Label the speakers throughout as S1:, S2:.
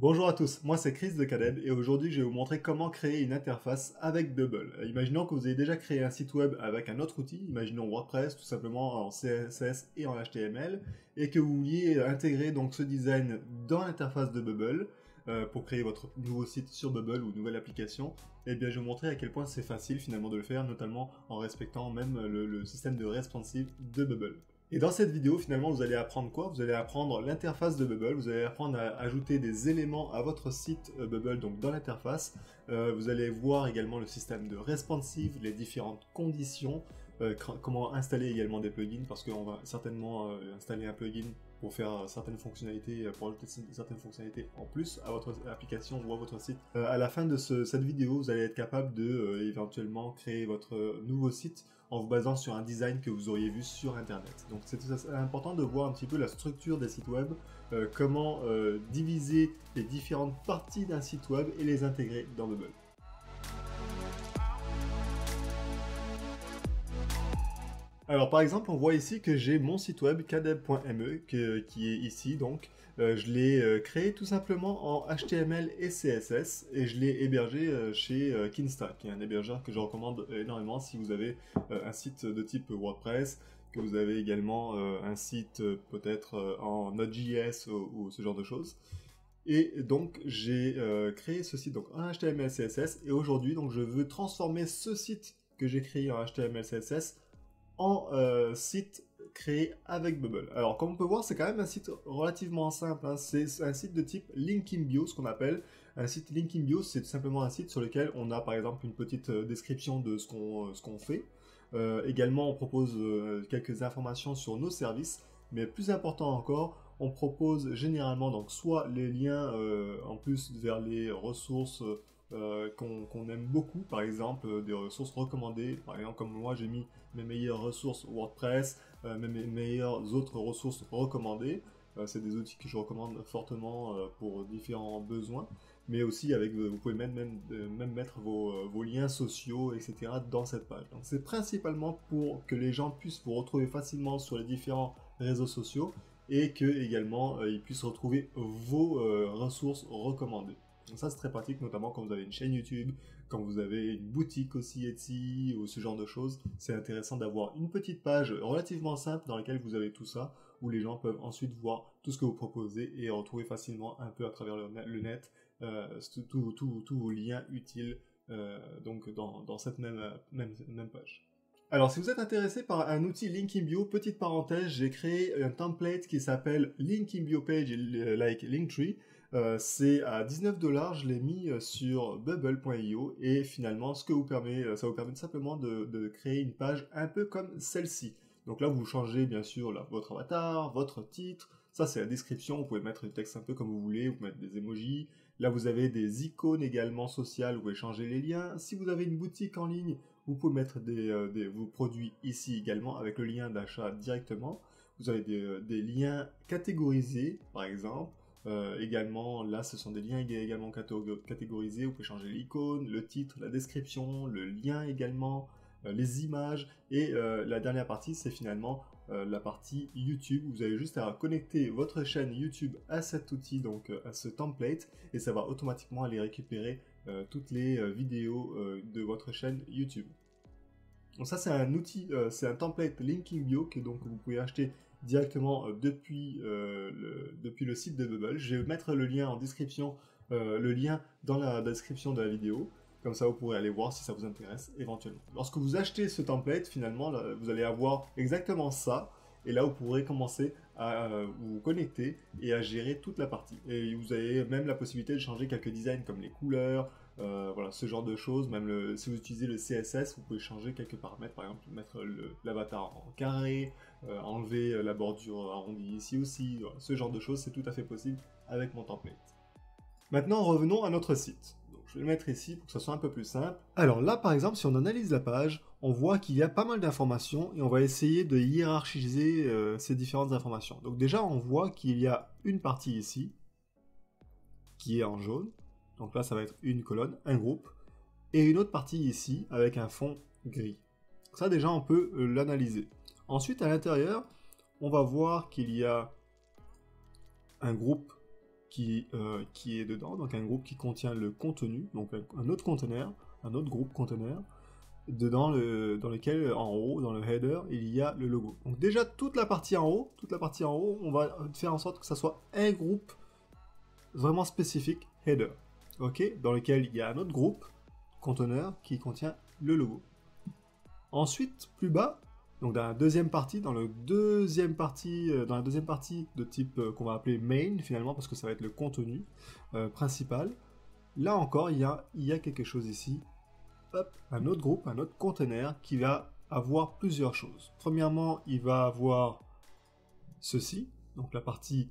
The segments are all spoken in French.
S1: Bonjour à tous, moi c'est Chris de Cadeb et aujourd'hui je vais vous montrer comment créer une interface avec Bubble. Imaginons que vous avez déjà créé un site web avec un autre outil, imaginons WordPress tout simplement en CSS et en HTML, et que vous vouliez intégrer donc ce design dans l'interface de Bubble pour créer votre nouveau site sur Bubble ou nouvelle application. Et bien je vais vous montrer à quel point c'est facile finalement de le faire, notamment en respectant même le système de responsive de Bubble. Et dans cette vidéo, finalement, vous allez apprendre quoi? Vous allez apprendre l'interface de Bubble, vous allez apprendre à ajouter des éléments à votre site Bubble, donc dans l'interface. Vous allez voir également le système de responsive, les différentes conditions, comment installer également des plugins, parce qu'on va certainement installer un plugin pour faire certaines fonctionnalités, pour ajouter certaines fonctionnalités en plus à votre application ou à votre site. À la fin de cette vidéo, vous allez être capable de éventuellement créer votre nouveau site en vous basant sur un design que vous auriez vu sur internet. Donc c'est important de voir un petit peu la structure des sites web, comment diviser les différentes parties d'un site web et les intégrer dans Bubble. Alors par exemple, on voit ici que j'ai mon site web cadeb.me qui est ici donc. Je l'ai créé tout simplement en HTML et CSS et je l'ai hébergé chez Kinsta, qui est un hébergeur que je recommande énormément si vous avez un site de type WordPress, que vous avez également un site peut-être en Node.js ou ce genre de choses. Et donc j'ai créé ce site donc en HTML CSS et aujourd'hui donc je veux transformer ce site que j'ai créé en HTML CSS en site créé avec Bubble. Alors comme on peut voir, c'est quand même un site relativement simple, hein. C'est un site de type link in bio, ce qu'on appelle. Un site link in bio, c'est tout simplement un site sur lequel on a par exemple une petite description de ce qu'on fait. Également, on propose quelques informations sur nos services, mais plus important encore, on propose généralement donc soit les liens en plus vers les ressources qu'on aime beaucoup, par exemple des ressources recommandées, par exemple comme moi j'ai mis mes meilleures ressources WordPress, mes meilleures autres ressources recommandées, c'est des outils que je recommande fortement pour différents besoins, mais aussi avec, vous pouvez même mettre vos liens sociaux, etc. dans cette page. Donc c'est principalement pour que les gens puissent vous retrouver facilement sur les différents réseaux sociaux et que également ils puissent retrouver vos ressources recommandées. Donc ça c'est très pratique, notamment quand vous avez une chaîne YouTube, quand vous avez une boutique aussi Etsy ou ce genre de choses. C'est intéressant d'avoir une petite page relativement simple dans laquelle vous avez tout ça, où les gens peuvent ensuite voir tout ce que vous proposez et retrouver facilement un peu à travers le net tous vos liens utiles donc dans cette même page. Alors, si vous êtes intéressé par un outil Link in Bio, petite parenthèse, j'ai créé un template qui s'appelle Link in Bio Page like Linktree. C'est à 19 $, je l'ai mis sur bubble.io et finalement, ça vous permet simplement de créer une page un peu comme celle-ci. Donc là, vous changez bien sûr votre avatar, votre titre. Ça, c'est la description. Vous pouvez mettre du texte un peu comme vous voulez. Vous pouvez mettre des emojis. Là, vous avez des icônes également sociales. Vous pouvez changer les liens. Si vous avez une boutique en ligne, vous pouvez mettre vos produits ici également avec le lien d'achat directement. Vous avez des liens catégorisés, par exemple. Également, là, ce sont des liens également catégorisés. Vous pouvez changer l'icône, le titre, la description, le lien également, les images. Et la dernière partie, c'est finalement la partie YouTube. Vous avez juste à connecter votre chaîne YouTube à cet outil, donc à ce template, et ça va automatiquement aller récupérer toutes les vidéos de votre chaîne YouTube. Donc ça c'est un outil, c'est un template Linking Bio que donc vous pouvez acheter directement depuis le site de Bubble. Je vais mettre le lien en description, le lien dans la description de la vidéo. Comme ça, vous pourrez aller voir si ça vous intéresse éventuellement. Lorsque vous achetez ce template, finalement, là, vous allez avoir exactement ça. Et là, vous pourrez commencer à vous connecter et à gérer toute la partie. Et vous avez même la possibilité de changer quelques designs comme les couleurs, voilà, ce genre de choses. Même si vous utilisez le CSS, vous pouvez changer quelques paramètres. Par exemple, mettre l'avatar en carré, enlever la bordure arrondie ici aussi. Voilà, ce genre de choses, c'est tout à fait possible avec mon template. Maintenant, revenons à notre site. Donc, je vais le mettre ici pour que ça soit un peu plus simple. Alors là, par exemple, si on analyse la page, on voit qu'il y a pas mal d'informations et on va essayer de hiérarchiser ces différentes informations. Donc déjà, on voit qu'il y a une partie ici qui est en jaune. Donc là, ça va être une colonne, un groupe. Et une autre partie ici avec un fond gris. Ça, déjà, on peut l'analyser. Ensuite, à l'intérieur, on va voir qu'il y a un groupe qui est dedans, donc un groupe qui contient le contenu, donc un autre conteneur, un autre groupe conteneur, dans lequel en haut, dans le header, il y a le logo. Donc déjà toute la partie en haut, on va faire en sorte que ça soit un groupe vraiment spécifique header, ok, dans lequel il y a un autre groupe conteneur qui contient le logo. Ensuite, plus bas, donc dans la deuxième partie, dans la deuxième partie de type qu'on va appeler main finalement, parce que ça va être le contenu principal. Là encore, il y a quelque chose ici. Hop, un autre groupe, un autre conteneur qui va avoir plusieurs choses. Premièrement, il va avoir ceci, donc la partie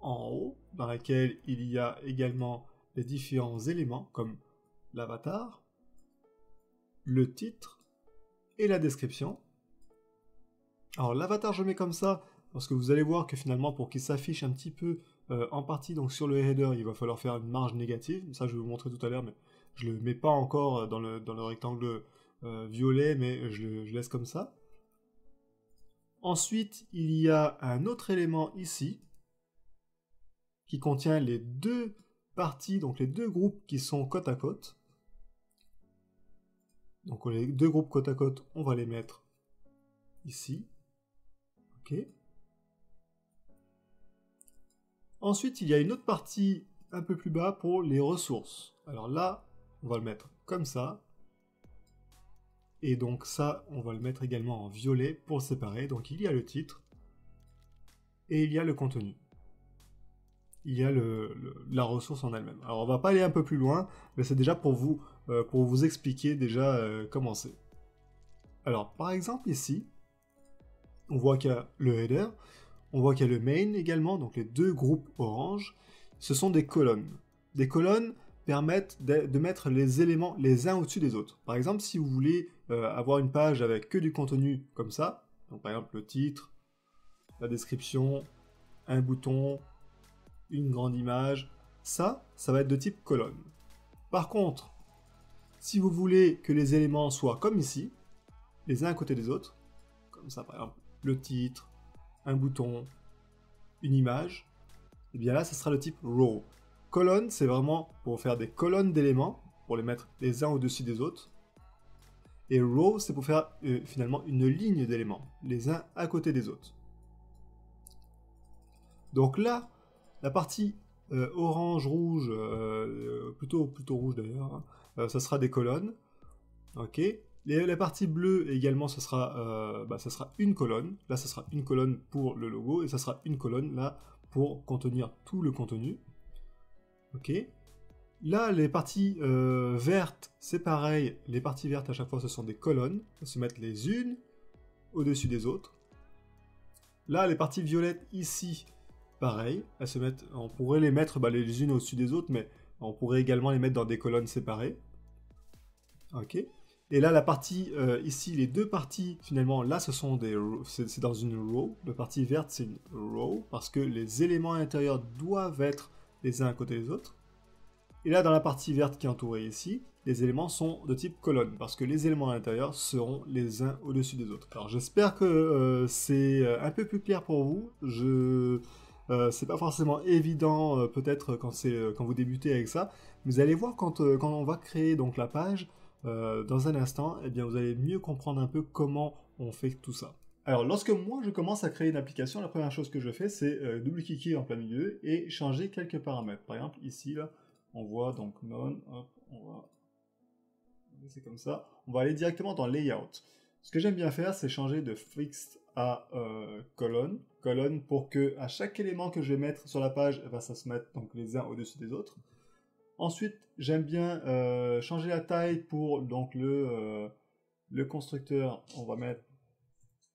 S1: en haut, dans laquelle il y a également les différents éléments comme l'avatar, le titre et la description. Alors l'avatar je mets comme ça parce que vous allez voir que finalement pour qu'il s'affiche un petit peu en partie donc sur le header, il va falloir faire une marge négative. Ça je vais vous montrer tout à l'heure, mais je le mets pas encore dans le rectangle violet, mais je laisse comme ça. Ensuite il y a un autre élément ici qui contient les deux parties, donc les deux groupes qui sont côte à côte. Donc les deux groupes côte à côte, on va les mettre ici. Ok. Ensuite, il y a une autre partie un peu plus bas pour les ressources. Alors là, on va le mettre comme ça. Et donc ça, on va le mettre également en violet pour le séparer. Donc il y a le titre et il y a le contenu. Il y a la ressource en elle-même. Alors on va pas aller un peu plus loin, mais c'est déjà pour vous expliquer déjà comment c'est. Alors par exemple ici, on voit qu'il y a le header, on voit qu'il y a le main également, donc les deux groupes orange. Ce sont des colonnes. Des colonnes permettent de mettre les éléments les uns au-dessus des autres. Par exemple, si vous voulez avoir une page avec que du contenu comme ça, donc par exemple le titre, la description, un bouton, une grande image, ça va être de type colonne. Par contre, si vous voulez que les éléments soient comme ici, les uns à côté des autres, comme ça par exemple le titre, un bouton, une image, et bien là ça sera le type row. Colonne, c'est vraiment pour faire des colonnes d'éléments, pour les mettre les uns au-dessus des autres. Et row, c'est pour faire finalement une ligne d'éléments, les uns à côté des autres. Donc là, la partie orange, rouge, plutôt rouge d'ailleurs, hein, ça sera des colonnes. Ok. La partie bleue également, ça sera une colonne. Là, ça sera une colonne pour le logo et ça sera une colonne là pour contenir tout le contenu. Ok. Là, les parties vertes, c'est pareil. Les parties vertes, à chaque fois, ce sont des colonnes. Elles se mettent les unes au-dessus des autres. Là, les parties violettes ici, pareil. Elles se mettent, on pourrait les mettre les unes au-dessus des autres, mais on pourrait également les mettre dans des colonnes séparées. Ok. Et là, la partie ici, les deux parties, finalement, là, ce sont c'est dans une row. La partie verte, c'est une row, parce que les éléments à l'intérieur doivent être les uns à côté des autres. Et là, dans la partie verte qui est entourée ici, les éléments sont de type colonne, parce que les éléments à l'intérieur seront les uns au-dessus des autres. Alors j'espère que c'est un peu plus clair pour vous. C'est pas forcément évident peut-être quand vous débutez avec ça. Vous allez voir quand on va créer donc la page, dans un instant, eh bien, vous allez mieux comprendre un peu comment on fait tout ça. Alors, lorsque moi je commence à créer une application, la première chose que je fais, c'est double-cliquer en plein milieu et changer quelques paramètres. Par exemple, ici, là, on voit donc none, hop, on va laisser comme ça. On va aller directement dans Layout. Ce que j'aime bien faire, c'est changer de fixed à colonne. Colonne pour que à chaque élément que je vais mettre sur la page, eh ben, ça se mette donc les uns au-dessus des autres. Ensuite, j'aime bien changer la taille pour donc le constructeur.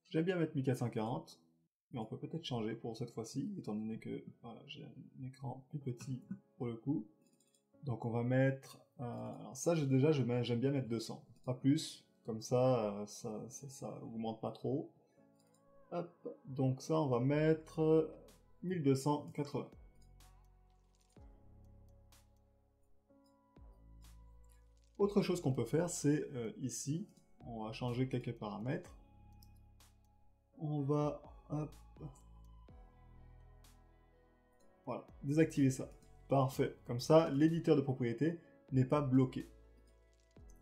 S1: J'aime bien mettre 1440, mais on peut peut-être changer pour cette fois-ci, étant donné que voilà, j'ai un écran plus petit pour le coup. Donc on va mettre, alors ça j'aime bien mettre 200, pas plus, comme ça, ça augmente pas trop. Hop, donc ça on va mettre 1280. Autre chose qu'on peut faire, c'est ici, on va changer quelques paramètres. On va Voilà, désactivez ça. Parfait. Comme ça, l'éditeur de propriété n'est pas bloqué.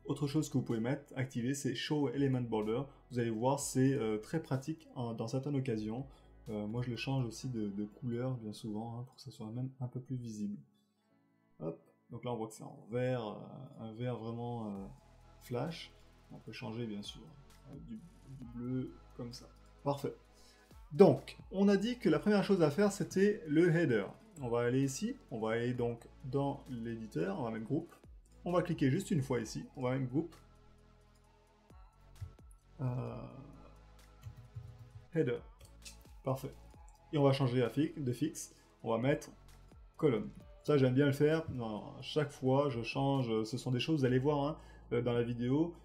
S1: Autre chose que vous pouvez mettre, activer, c'est Show Element Border. Vous allez voir, c'est très pratique dans certaines occasions. Moi, je le change aussi de couleur bien souvent pour que ça soit même un peu plus visible. Hop. Donc là, on voit que c'est en vert, un vert vraiment flash. On peut changer bien sûr du bleu comme ça. Parfait. Donc, on a dit que la première chose à faire, c'était le header. On va aller ici, on va aller donc dans l'éditeur, on va mettre groupe. On va cliquer juste une fois ici, on va mettre groupe. Header. Parfait. Et on va changer de fixe, on va mettre colonne. Ça, j'aime bien le faire. Non, chaque fois, je change. Ce sont des choses, vous allez voir dans la vidéo,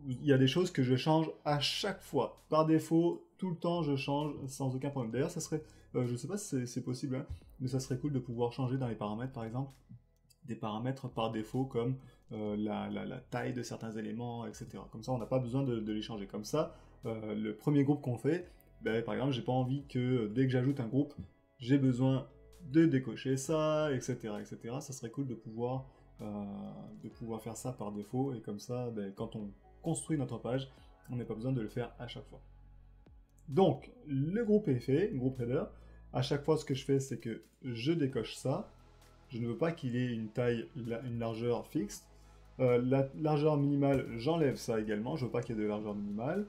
S1: il y a des choses que je change à chaque fois. Par défaut, tout le temps, je change sans aucun problème. D'ailleurs, ça serait, je ne sais pas si c'est possible, hein, mais ça serait cool de pouvoir changer dans les paramètres, par exemple, des paramètres par défaut comme la taille de certains éléments, etc. Comme ça, on n'a pas besoin de les changer. Comme ça, le premier groupe qu'on fait, ben, par exemple, j'ai pas envie que dès que j'ajoute un groupe, j'ai besoin de décocher ça, etc., etc. Ça serait cool de pouvoir faire ça par défaut, et comme ça, ben, quand on construit notre page, on n'a pas besoin de le faire à chaque fois. Donc, le groupe est fait, groupe header. À chaque fois, ce que je fais, c'est que je décoche ça. Je ne veux pas qu'il ait une taille, une largeur fixe. La largeur minimale, j'enlève ça également. Je veux pas qu'il y ait de largeur minimale.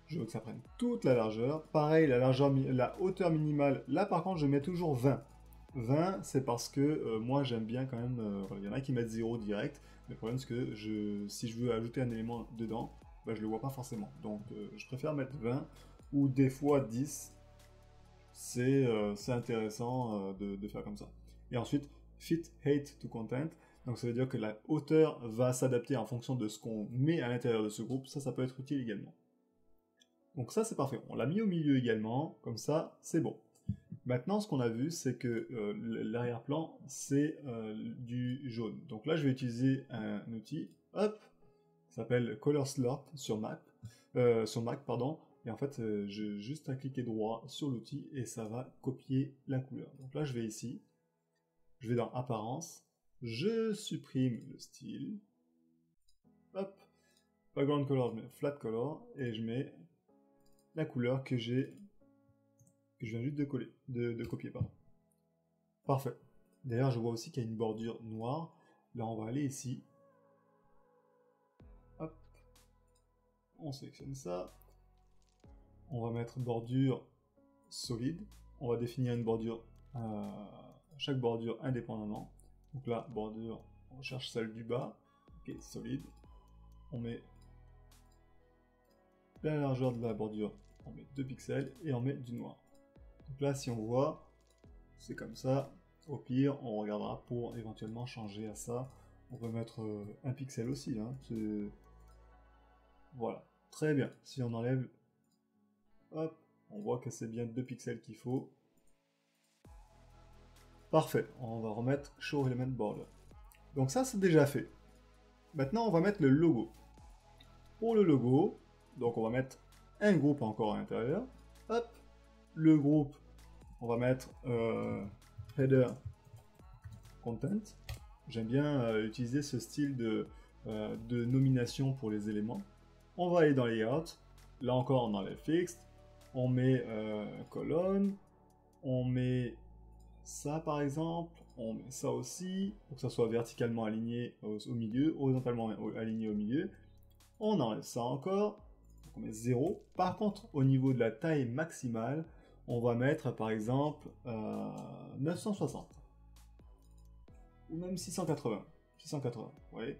S1: Je veux que ça prenne toute la largeur. Pareil, la hauteur minimale, là par contre, je mets toujours 20. 20, c'est parce que moi j'aime bien quand même, il y en a qui mettent 0 direct, mais le problème c'est que si je veux ajouter un élément dedans, bah, je le vois pas forcément. Donc je préfère mettre 20 ou des fois 10. C'est intéressant de faire comme ça. Et ensuite, fit height to content. Donc ça veut dire que la hauteur va s'adapter en fonction de ce qu'on met à l'intérieur de ce groupe. Ça peut être utile également. Donc ça c'est parfait. On l'a mis au milieu également, comme ça c'est bon. Maintenant ce qu'on a vu c'est que l'arrière-plan c'est du jaune. Donc là je vais utiliser un outil, hop, qui s'appelle Color Slot sur Mac, pardon. Et en fait j'ai juste à cliquer droit sur l'outil et ça va copier la couleur. Donc là je vais ici, je vais dans Apparence, je supprime le style, hop, Background Color, je mets Flat Color et je mets la couleur que je viens juste de coller, de copier, pardon. Parfait. D'ailleurs, je vois aussi qu'il y a une bordure noire. Là, on va aller ici. Hop. On sélectionne ça. On va mettre bordure solide. On va définir une bordure, chaque bordure indépendamment. Donc là, bordure, on cherche celle du bas. Ok, solide. On met la largeur de la bordure. On met 2 pixels et on met du noir. Donc là, si on voit, c'est comme ça. Au pire, on regardera pour éventuellement changer à ça. On peut mettre 1 pixel aussi. Hein. Voilà, très bien. Si on enlève, hop, on voit que c'est bien 2 pixels qu'il faut. Parfait, on va remettre Show Element Border. Donc ça, c'est déjà fait. Maintenant, on va mettre le logo. Pour le logo, donc on va mettre un groupe encore à l'intérieur. Hop, le groupe, on va mettre header content. J'aime bien utiliser ce style de nomination pour les éléments. On va aller dans Layout. Là encore, on enlève Fixed. On met colonne. On met ça par exemple. On met ça aussi pour que ça soit verticalement aligné au milieu, horizontalement aligné au milieu. On enlève ça encore. Donc on met 0. Par contre, au niveau de la taille maximale, on va mettre par exemple 960. Ou même 680. 680, vous voyez.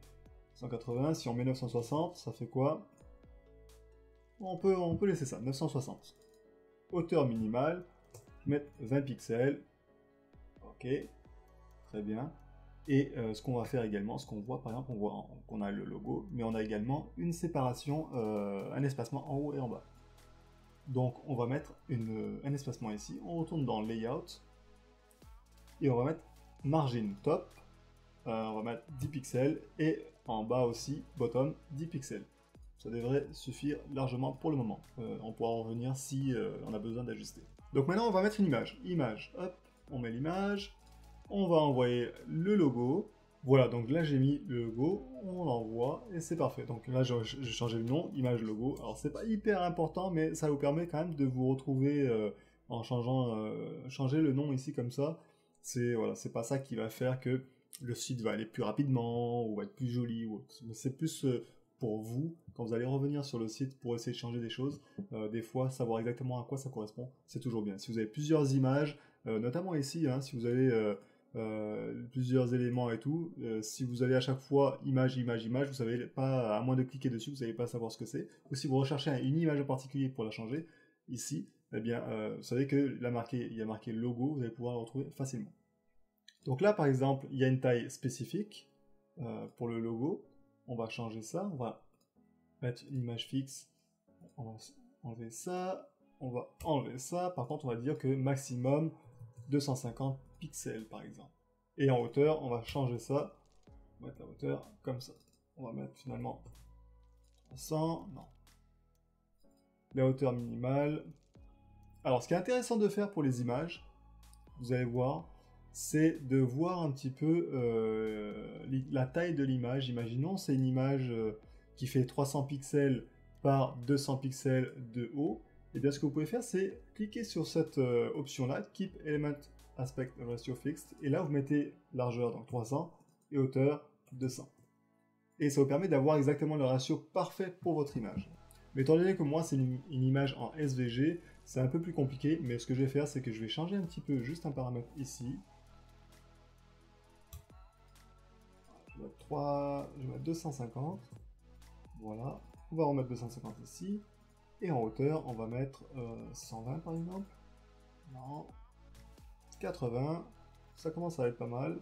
S1: 180, si on met 960, ça fait quoi? On peut laisser ça, 960. Hauteur minimale, mettre 20 pixels. Ok, très bien. Et ce qu'on va faire également, ce qu'on voit par exemple, on voit qu'on a le logo, mais on a également une séparation, un espacement en haut et en bas. Donc on va mettre un espacement ici, on retourne dans Layout, et on va mettre Margin Top, on va mettre 10 pixels, et en bas aussi, Bottom, 10 pixels. Ça devrait suffire largement pour le moment. On pourra en revenir si on a besoin d'ajuster. Donc maintenant on va mettre une image. Image, hop, on met l'image. On va envoyer le logo. Voilà, donc là j'ai mis le logo, on l'envoie et c'est parfait. Donc là j'ai changé le nom, image logo. Alors c'est pas hyper important, mais ça vous permet quand même de vous retrouver en changeant, changer le nom ici comme ça. C'est voilà, c'est pas ça qui va faire que le site va aller plus rapidement ou va être plus joli ou autre. Mais c'est plus pour vous quand vous allez revenir sur le site pour essayer de changer des choses. Des fois, savoir exactement à quoi ça correspond, c'est toujours bien. Si vous avez plusieurs images, notamment ici, hein, si vous avez plusieurs éléments et tout. Si vous allez à chaque fois image, image, image, vous savez pas, à moins de cliquer dessus, vous savez pas savoir ce que c'est. Ou si vous recherchez une image en particulier pour la changer, ici, eh bien, vous savez que il y a marqué logo, vous allez pouvoir le retrouver facilement. Donc là, par exemple, il y a une taille spécifique pour le logo. On va changer ça, on va mettre une image fixe, on va enlever ça, on va enlever ça. Par contre, on va dire que maximum 250 pixels par exemple. Et en hauteur, on va changer ça. On va mettre la hauteur comme ça. On va mettre finalement 300. Non. La hauteur minimale. Alors, ce qui est intéressant de faire pour les images, vous allez voir, c'est de voir un petit peu la taille de l'image. Imaginons, c'est une image qui fait 300 pixels par 200 pixels de haut. Et bien, ce que vous pouvez faire, c'est cliquer sur cette option-là, Keep Element Aspect Ratio Fixed, et là, vous mettez largeur, donc 300, et hauteur, 200. Et ça vous permet d'avoir exactement le ratio parfait pour votre image. Mais étant donné que moi, c'est une image en SVG, c'est un peu plus compliqué, mais ce que je vais faire, c'est que je vais changer un petit peu juste un paramètre ici. Je vais mettre 250. Voilà. On va remettre 250 ici. Et en hauteur, on va mettre 120 par exemple. Non. 80. Ça commence à être pas mal.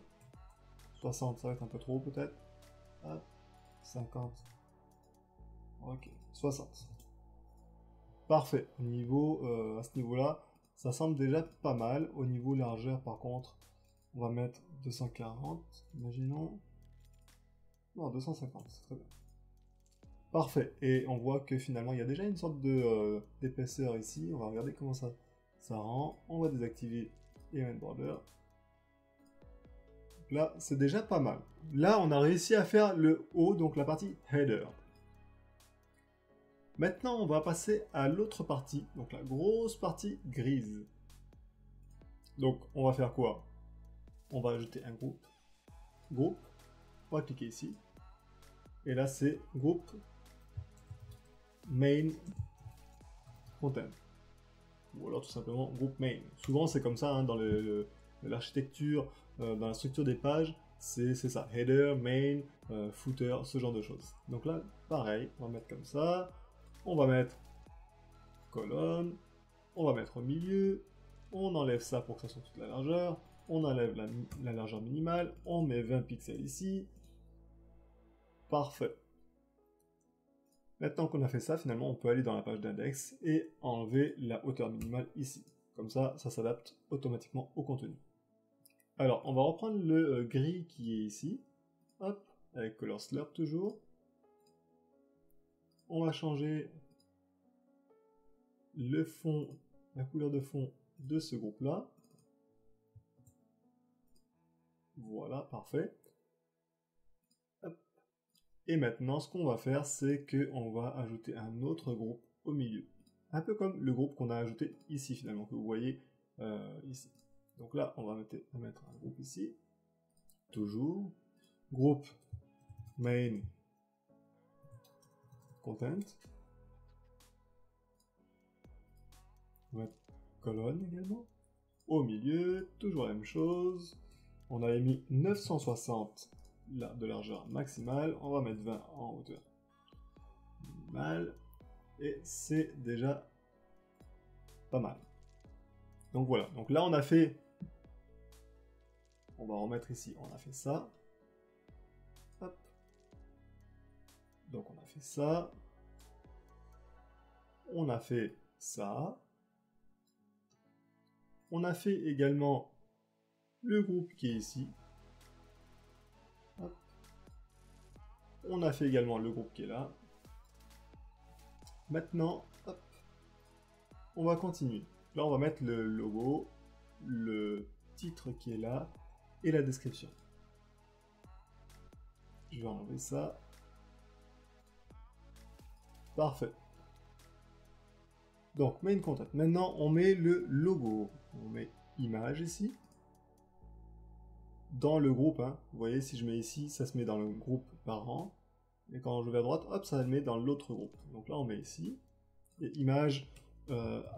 S1: 60, ça va être un peu trop peut-être. 50. Ok. 60. Parfait. Au niveau, à ce niveau-là, ça semble déjà pas mal. Au niveau largeur, par contre, on va mettre 240, imaginons. Non, 250, c'est très bien. Parfait. Et on voit que finalement, il y a déjà une sorte d'épaisseur ici. On va regarder comment ça rend. On va désactiver Event Border. Donc là, c'est déjà pas mal. Là, on a réussi à faire le haut, donc la partie header. Maintenant, on va passer à l'autre partie, donc la grosse partie grise. Donc, on va faire quoi? On va ajouter un groupe. Groupe. On va cliquer ici. Et là, c'est groupe main content. Ou alors tout simplement groupe main. Souvent, c'est comme ça hein, dans l'architecture, dans la structure des pages. C'est ça. Header, main, footer, ce genre de choses. Donc là, pareil, on va mettre comme ça. On va mettre colonne. On va mettre au milieu. On enlève ça pour que ça soit toute la largeur. On enlève la largeur minimale. On met 20 pixels ici. Parfait. Maintenant qu'on a fait ça, finalement, on peut aller dans la page d'index et enlever la hauteur minimale ici. Comme ça, ça s'adapte automatiquement au contenu. Alors, on va reprendre le gris qui est ici. Hop, avec Color Slurp toujours. On va changer le fond, la couleur de fond de ce groupe-là. Voilà, parfait. Hop. Et maintenant, ce qu'on va faire, c'est qu'on va ajouter un autre groupe au milieu. Un peu comme le groupe qu'on a ajouté ici, finalement, que vous voyez ici. Donc là, on va mettre un groupe ici. Toujours. Groupe main content. On va mettre colonne également. Au milieu, toujours la même chose. On avait mis 960 de largeur maximale. On va mettre 20 en hauteur minimale. Et c'est déjà pas mal. Donc voilà. Donc là, on a fait... On va remettre ici. On a fait ça. Hop. Donc on a fait ça. On a fait ça. On a fait également le groupe qui est ici. Hop. On a fait également le groupe qui est là. Maintenant, hop, on va continuer. Là, on va mettre le logo, le titre qui est là, et la description. Je vais enlever ça. Parfait. Donc, main content. Maintenant, on met le logo. On met image ici. Dans le groupe, hein. Vous voyez, si je mets ici, ça se met dans le groupe parent. Et quand je vais à droite, hop, ça le met dans l'autre groupe. Donc là, on met ici. Et image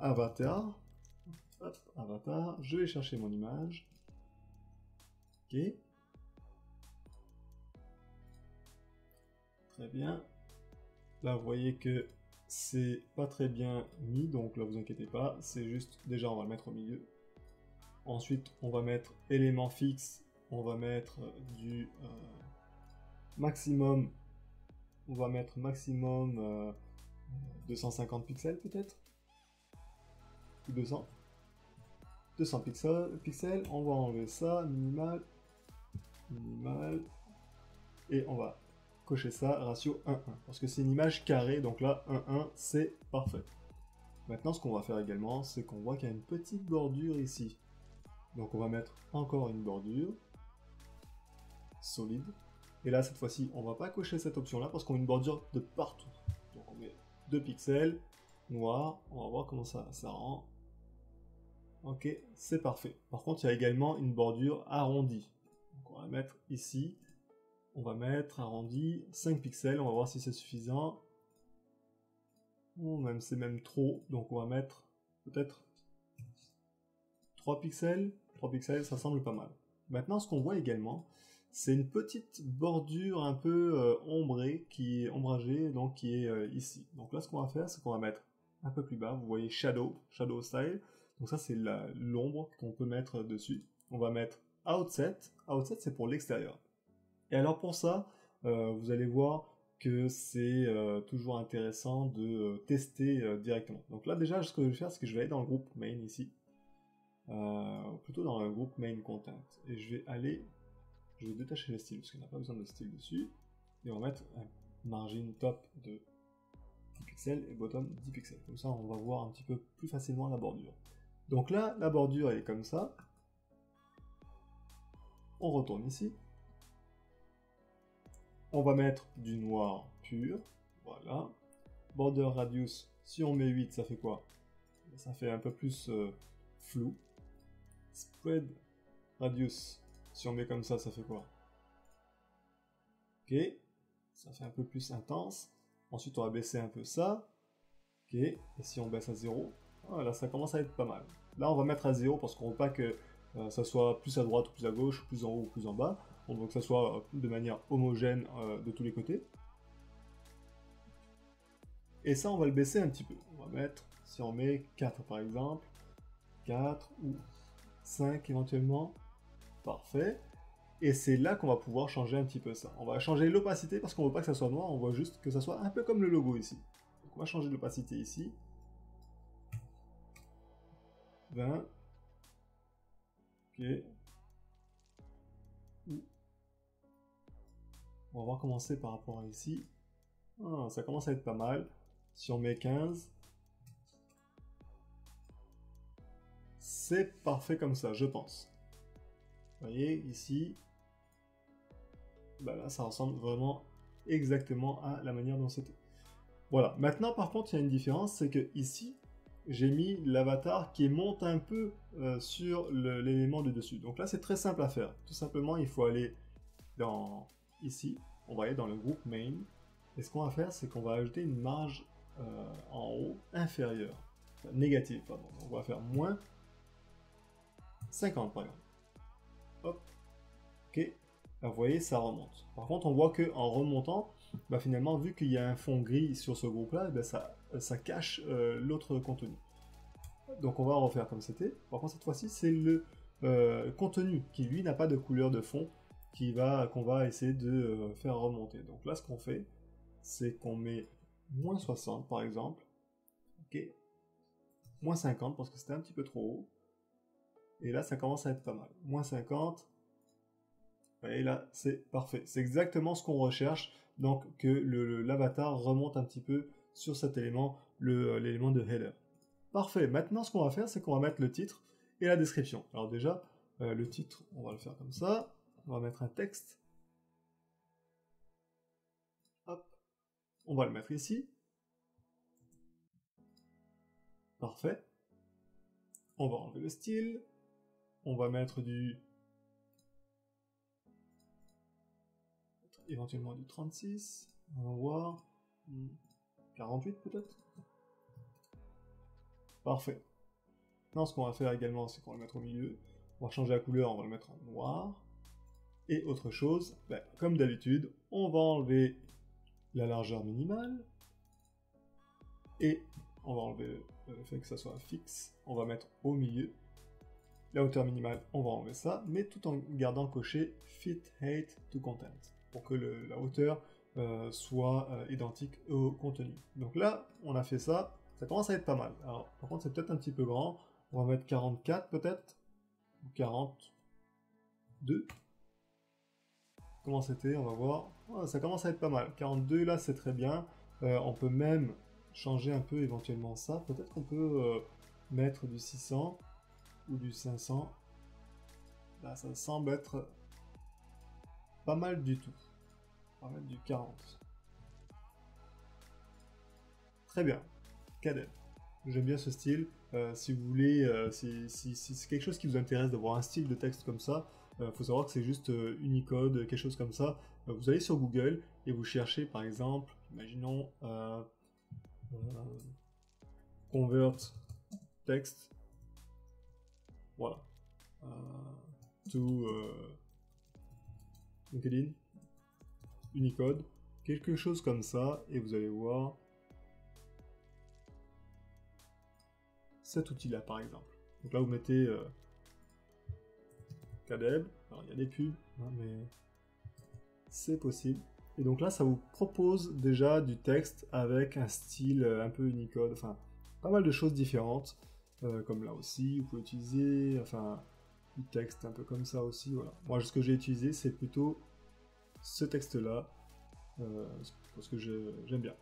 S1: avatar. Hop, avatar. Je vais chercher mon image. Ok. Très bien. Là, vous voyez que c'est pas très bien mis, donc là, vous inquiétez pas. C'est juste, déjà, on va le mettre au milieu. Ensuite, on va mettre élément fixe. On va mettre du maximum. On va mettre maximum 250 pixels peut-être. Ou 200. 200 pixels. On va enlever ça. Minimal. Minimal. Et on va cocher ça, ratio 1-1. Parce que c'est une image carrée, donc là, 1-1, c'est parfait. Maintenant, ce qu'on va faire également, c'est qu'on voit qu'il y a une petite bordure ici. Donc on va mettre encore une bordure. Solide. Et là, cette fois-ci, on va pas cocher cette option-là parce qu'on a une bordure de partout. Donc on met 2 pixels, noir. On va voir comment ça rend. Ok, c'est parfait. Par contre, il y a également une bordure arrondie. Donc on va mettre ici. On va mettre arrondi 5 pixels. On va voir si c'est suffisant. Ou même c'est même trop. Donc on va mettre peut-être 3 pixels. 3 pixels, ça semble pas mal. Maintenant, ce qu'on voit également, c'est une petite bordure un peu ombrée, ombragée, donc qui est ici. Donc là, ce qu'on va faire, c'est qu'on va mettre un peu plus bas. Vous voyez Shadow Style. Donc ça, c'est l'ombre qu'on peut mettre dessus. On va mettre Outset. Outset, c'est pour l'extérieur. Et alors pour ça, vous allez voir que c'est toujours intéressant de tester directement. Donc là, déjà, ce que je vais faire, c'est que je vais aller dans le groupe Main ici. Plutôt dans le groupe Main Content. Et je vais détacher le style, parce qu'on n'a pas besoin de style dessus. Et on va mettre un margin top de 10 pixels et bottom 10 pixels. Comme ça, on va voir un petit peu plus facilement la bordure. Donc là, la bordure, elle est comme ça. On retourne ici. On va mettre du noir pur. Voilà. Border radius, si on met 8, ça fait quoi? Ça fait un peu plus flou. Spread radius, si on met comme ça fait quoi? Ok, ça fait un peu plus intense. Ensuite, on va baisser un peu ça. Ok, et si on baisse à 0, là ça commence à être pas mal. Là, on va mettre à 0 parce qu'on ne veut pas que ça soit plus à droite ou plus à gauche, plus en haut ou plus en bas. On veut que ça soit de manière homogène de tous les côtés. Et ça, on va le baisser un petit peu. On va mettre, si on met 4 par exemple, 4 ou 5 éventuellement. Parfait. Et c'est là qu'on va pouvoir changer un petit peu ça. On va changer l'opacité parce qu'on ne veut pas que ça soit noir, on veut juste que ça soit un peu comme le logo ici. Donc on va changer l'opacité ici. 20. Ok. On va voir comment c'est par rapport à ici. Ah, ça commence à être pas mal. Si on met 15, c'est parfait comme ça, je pense. Vous voyez, ici, bah là, ça ressemble vraiment exactement à la manière dont c'était. Voilà. Maintenant, par contre, il y a une différence, c'est que ici, j'ai mis l'avatar qui monte un peu sur l'élément de dessus. Donc là, c'est très simple à faire. Tout simplement, il faut aller dans ici. On va aller dans le groupe main. Et ce qu'on va faire, c'est qu'on va ajouter une marge en haut inférieure. Enfin, négative, pardon. On va faire moins 50 par exemple. Hop. Ok. Là, vous voyez, ça remonte. Par contre, on voit que en remontant, bah, finalement, vu qu'il y a un fond gris sur ce groupe-là, bah, ça cache l'autre contenu. Donc on va refaire comme c'était. Par contre, cette fois-ci, c'est le contenu qui, lui, n'a pas de couleur de fond qu'on va essayer de faire remonter. Donc là, ce qu'on fait, c'est qu'on met moins 60, par exemple. Ok. Moins 50, parce que c'était un petit peu trop haut. Et là, ça commence à être pas mal. Moins 50. Et là, c'est parfait. C'est exactement ce qu'on recherche. Donc, que l'avatar remonte un petit peu sur cet élément, l'élément de header. Parfait. Maintenant, ce qu'on va faire, c'est qu'on va mettre le titre et la description. Alors déjà, Le titre, on va le faire comme ça. On va mettre un texte. Hop. On va le mettre ici. Parfait. On va enlever le style. On va mettre éventuellement du 36. On va voir. 48 peut-être. Parfait. Maintenant, ce qu'on va faire également, c'est qu'on va le mettre au milieu. On va changer la couleur, on va le mettre en noir. Et autre chose, comme d'habitude, on va enlever la largeur minimale. Et on va enlever le fait que ça soit fixe. On va mettre au milieu. La hauteur minimale, on va enlever ça, mais tout en gardant coché Fit Height to Content, pour que la hauteur soit identique au contenu. Donc là, on a fait ça, ça commence à être pas mal. Alors, par contre, c'est peut-être un petit peu grand. On va mettre 44 peut-être, ou 42. Comment c'était? On va voir. Oh, ça commence à être pas mal. 42, là, c'est très bien. On peut même changer un peu éventuellement ça. Peut-être qu'on peut mettre du 600 ou du 500. Là, ça semble être pas mal du tout. On va mettre du 40. Très bien. Cadet. J'aime bien ce style. Si vous voulez, si c'est quelque chose qui vous intéresse d'avoir un style de texte comme ça, faut savoir que c'est juste Unicode, quelque chose comme ça. Vous allez sur Google et vous cherchez par exemple, imaginons convert text, voilà, to LinkedIn, Unicode, quelque chose comme ça, et vous allez voir cet outil-là par exemple. Donc là vous mettez Kadeb, alors il y a des pubs, hein, mais c'est possible. Et donc là ça vous propose déjà du texte avec un style un peu Unicode, enfin pas mal de choses différentes, comme là aussi, vous pouvez utiliser, enfin, du texte un peu comme ça aussi, voilà. Moi ce que j'ai utilisé c'est plutôt ce texte-là, parce que j'aime bien.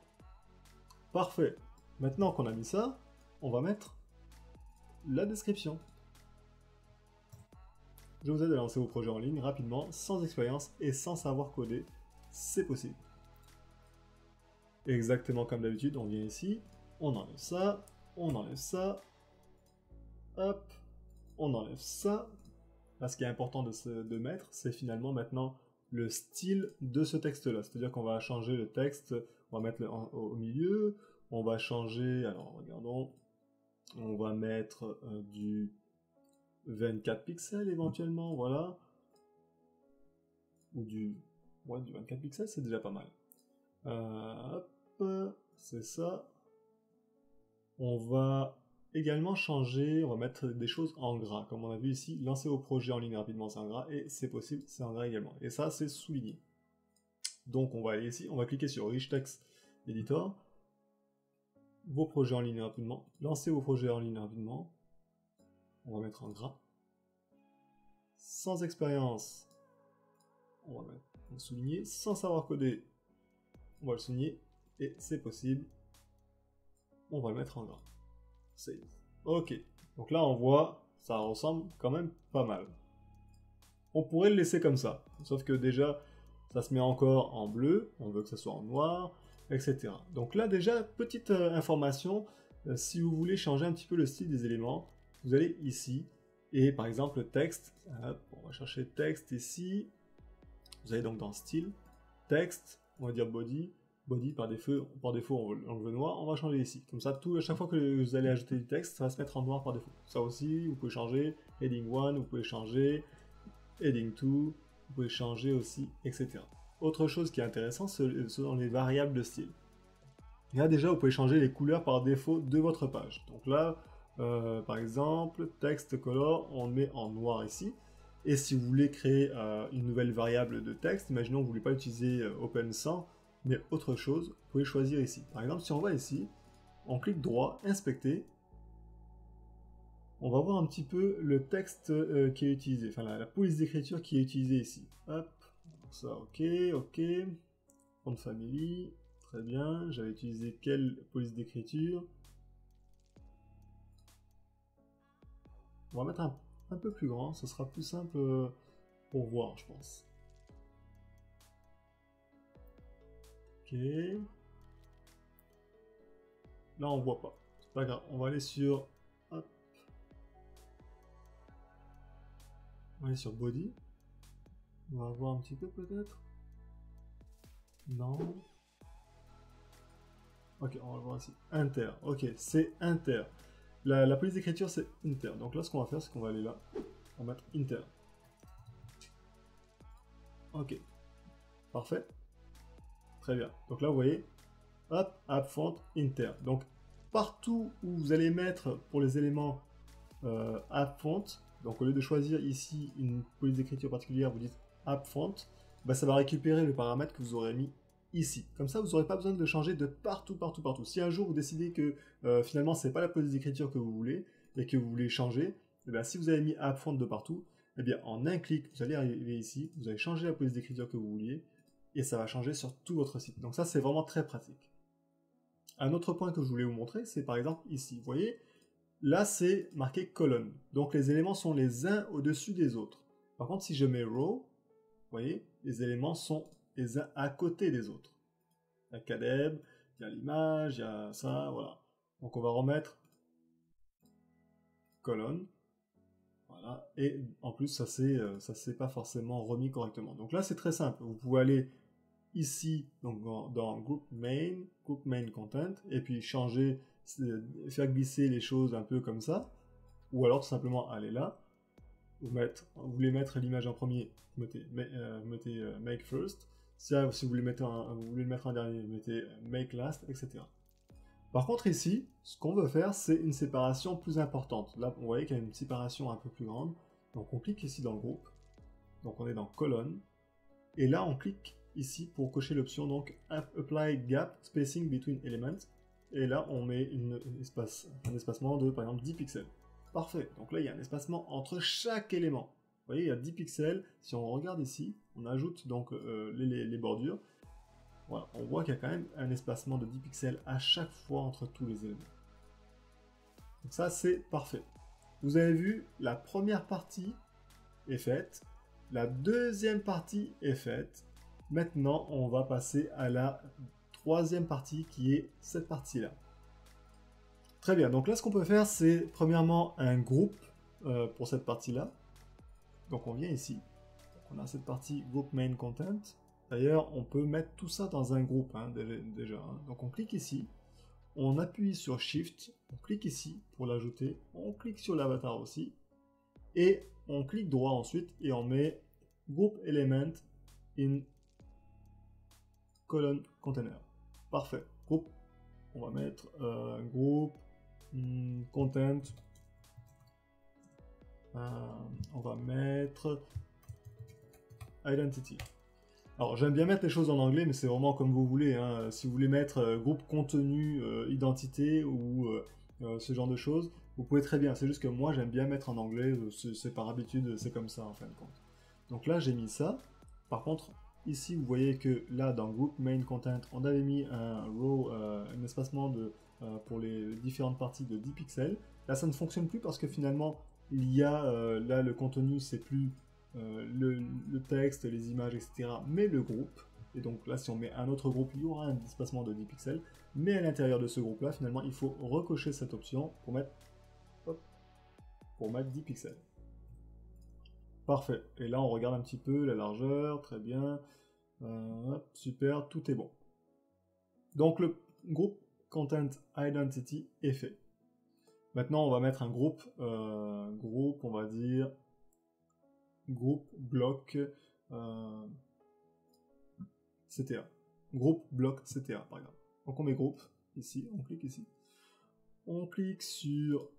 S1: Parfait. Maintenant qu'on a mis ça, on va mettre la description. Je vous aide à lancer vos projets en ligne rapidement, sans expérience et sans savoir coder. C'est possible. Exactement comme d'habitude, on vient ici, on enlève ça, hop, on enlève ça. Là, ce qui est important de mettre, c'est finalement maintenant le style de ce texte-là. C'est-à-dire qu'on va changer le texte, on va mettre au milieu, on va changer, alors regardons, on va mettre du 24 pixels éventuellement, voilà. Ou du 24 pixels, c'est déjà pas mal. Hop, c'est ça. On va également changer, on va mettre des choses en gras. Comme on a vu ici, lancer vos projets en ligne rapidement, c'est en gras, et c'est possible, c'est en gras également. Et ça, c'est souligné. Donc on va aller ici, on va cliquer sur Rich Text Editor, vos projets en ligne rapidement, lancez vos projets en ligne rapidement, on va mettre en gras. Sans expérience, on va mettre un souligné, sans savoir coder, on va le souligner, et c'est possible, on va le mettre en gras. Save. Ok, donc là on voit, ça ressemble quand même pas mal. On pourrait le laisser comme ça, sauf que déjà, ça se met encore en bleu, on veut que ça soit en noir, etc. Donc là déjà, petite information, si vous voulez changer un petit peu le style des éléments, vous allez ici, et par exemple le texte, on va chercher texte ici, vous allez donc dans style, texte, on va dire body par défaut on le veut noir, on va changer ici. Comme ça, à chaque fois que vous allez ajouter du texte, ça va se mettre en noir par défaut. Ça aussi, vous pouvez changer heading 1, vous pouvez changer heading 2, vous pouvez changer aussi, etc. Autre chose qui est intéressant, ce sont les variables de style. Là déjà, vous pouvez changer les couleurs par défaut de votre page. Donc là, par exemple, text color, on le met en noir ici. Et si vous voulez créer une nouvelle variable de texte, imaginons que vous ne voulez pas utiliser open 100, mais autre chose, vous pouvez choisir ici. Par exemple, si on va ici, on clique droit, inspecter, on va voir un petit peu le texte qui est utilisé, enfin la police d'écriture qui est utilisée ici. Hop, ça, ok, font family, très bien, j'avais utilisé quelle police d'écriture? On va mettre un peu plus grand, ce sera plus simple pour voir, je pense. Ok. Là, on voit pas. C'est pas grave. On va aller sur... Hop. On va aller sur Body. On va voir un petit peu peut-être. Non. Ok, on va voir ici. Inter. Ok, c'est Inter. La police d'écriture, c'est Inter. Donc là, ce qu'on va faire, c'est qu'on va aller là. On va mettre Inter. Ok. Parfait. Très bien. Donc là, vous voyez, hop, app font Inter. Donc partout où vous allez mettre pour les éléments app font, donc au lieu de choisir ici une police d'écriture particulière, vous dites app font, bah, ça va récupérer le paramètre que vous aurez mis ici. Comme ça, vous n'aurez pas besoin de le changer de partout, partout, partout. Si un jour vous décidez que finalement c'est pas la police d'écriture que vous voulez et que vous voulez changer, et bien, si vous avez mis app font de partout, eh bien en un clic, vous allez arriver ici, vous allez changer la police d'écriture que vous vouliez et ça va changer sur tout votre site. Donc ça, c'est vraiment très pratique. Un autre point que je voulais vous montrer, c'est par exemple ici. Vous voyez, là, c'est marqué colonne. Donc les éléments sont les uns au-dessus des autres. Par contre, si je mets row, vous voyez, les éléments sont les uns à côté des autres. Il y a Kadeb, il y a l'image, il y a ça, voilà. Donc on va remettre colonne. Voilà. Et en plus, ça s'est pas forcément remis correctement. Donc là, c'est très simple. Vous pouvez aller ici, donc dans Group Main Content, et puis changer, faire glisser les choses un peu comme ça, ou alors tout simplement aller là, vous voulez mettre l'image en premier, vous mettez Make First, si vous voulez, vous voulez le mettre en dernier, vous mettez Make Last, etc. Par contre ici, ce qu'on veut faire, c'est une séparation plus importante. Là, vous voyez qu'il y a une séparation un peu plus grande, donc on clique ici dans le groupe, donc on est dans colonne, et là on clique ici pour cocher l'option donc Apply Gap Spacing Between Elements. Et là on met un espacement de par exemple 10 pixels. Parfait, donc là il y a un espacement entre chaque élément. Vous voyez, il y a 10 pixels. Si on regarde ici, on ajoute donc les bordures. Voilà, on voit qu'il y a quand même un espacement de 10 pixels à chaque fois entre tous les éléments. Donc ça c'est parfait. Vous avez vu, la première partie est faite. La deuxième partie est faite. Maintenant, on va passer à la troisième partie qui est cette partie-là. Très bien, donc là ce qu'on peut faire c'est premièrement un groupe pour cette partie-là. Donc on vient ici, donc, on a cette partie Group Main Content. D'ailleurs, on peut mettre tout ça dans un groupe hein, déjà. Hein. Donc on clique ici, on appuie sur Shift, on clique ici pour l'ajouter, on clique sur l'avatar aussi, et on clique droit ensuite et on met Group Element in colon container. Parfait. Groupe, on va mettre groupe content. On va mettre identity. Alors j'aime bien mettre les choses en anglais, mais c'est vraiment comme vous voulez. Hein. Si vous voulez mettre groupe contenu, identité ou ce genre de choses, vous pouvez très bien. C'est juste que moi j'aime bien mettre en anglais. C'est par habitude, c'est comme ça en fin de compte. Donc là j'ai mis ça. Par contre, ici vous voyez que là dans Group Main Content, on avait mis un row, un espacement pour les différentes parties de 10 pixels. Là ça ne fonctionne plus parce que finalement il y a là le contenu c'est plus le texte, les images, etc. mais le groupe. Et donc là si on met un autre groupe, il y aura un espacement de 10 pixels. Mais à l'intérieur de ce groupe là, finalement il faut recocher cette option pour mettre, hop, pour mettre 10 pixels. Parfait. Et là, on regarde un petit peu la largeur. Très bien. Super, tout est bon. Donc, le groupe Content Identity est fait. Maintenant, on va mettre un groupe, on va dire, groupe bloc CTA. Groupe bloc CTA, par exemple. Donc, on met groupe, ici, on clique ici. On clique sur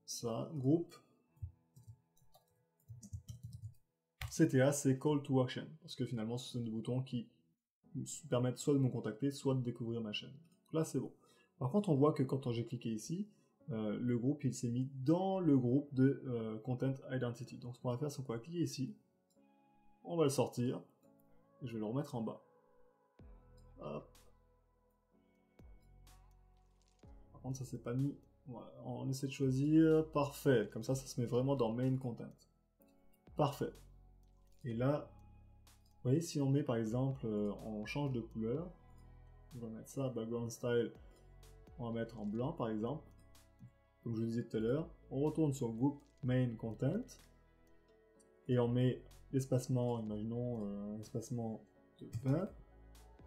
S1: ça, groupe. CTA, c'est Call to Action, parce que finalement, ce sont des boutons qui permettent soit de me contacter, soit de découvrir ma chaîne. Donc là, c'est bon. Par contre, on voit que quand j'ai cliqué ici, le groupe, il s'est mis dans le groupe de Content Identity. Donc, ce qu'on va faire, c'est qu'on va cliquer ici, on va le sortir, et je vais le remettre en bas. Hop. Par contre, ça s'est pas mis. Voilà, on essaie de choisir parfait. Comme ça se met vraiment dans main content. Parfait. Et là, vous voyez, si on met par exemple, on change de couleur, on va mettre ça, background style, on va mettre en blanc par exemple, comme je vous disais tout à l'heure, on retourne sur groupe main content, et on met l'espacement, imaginons un espacement de 20,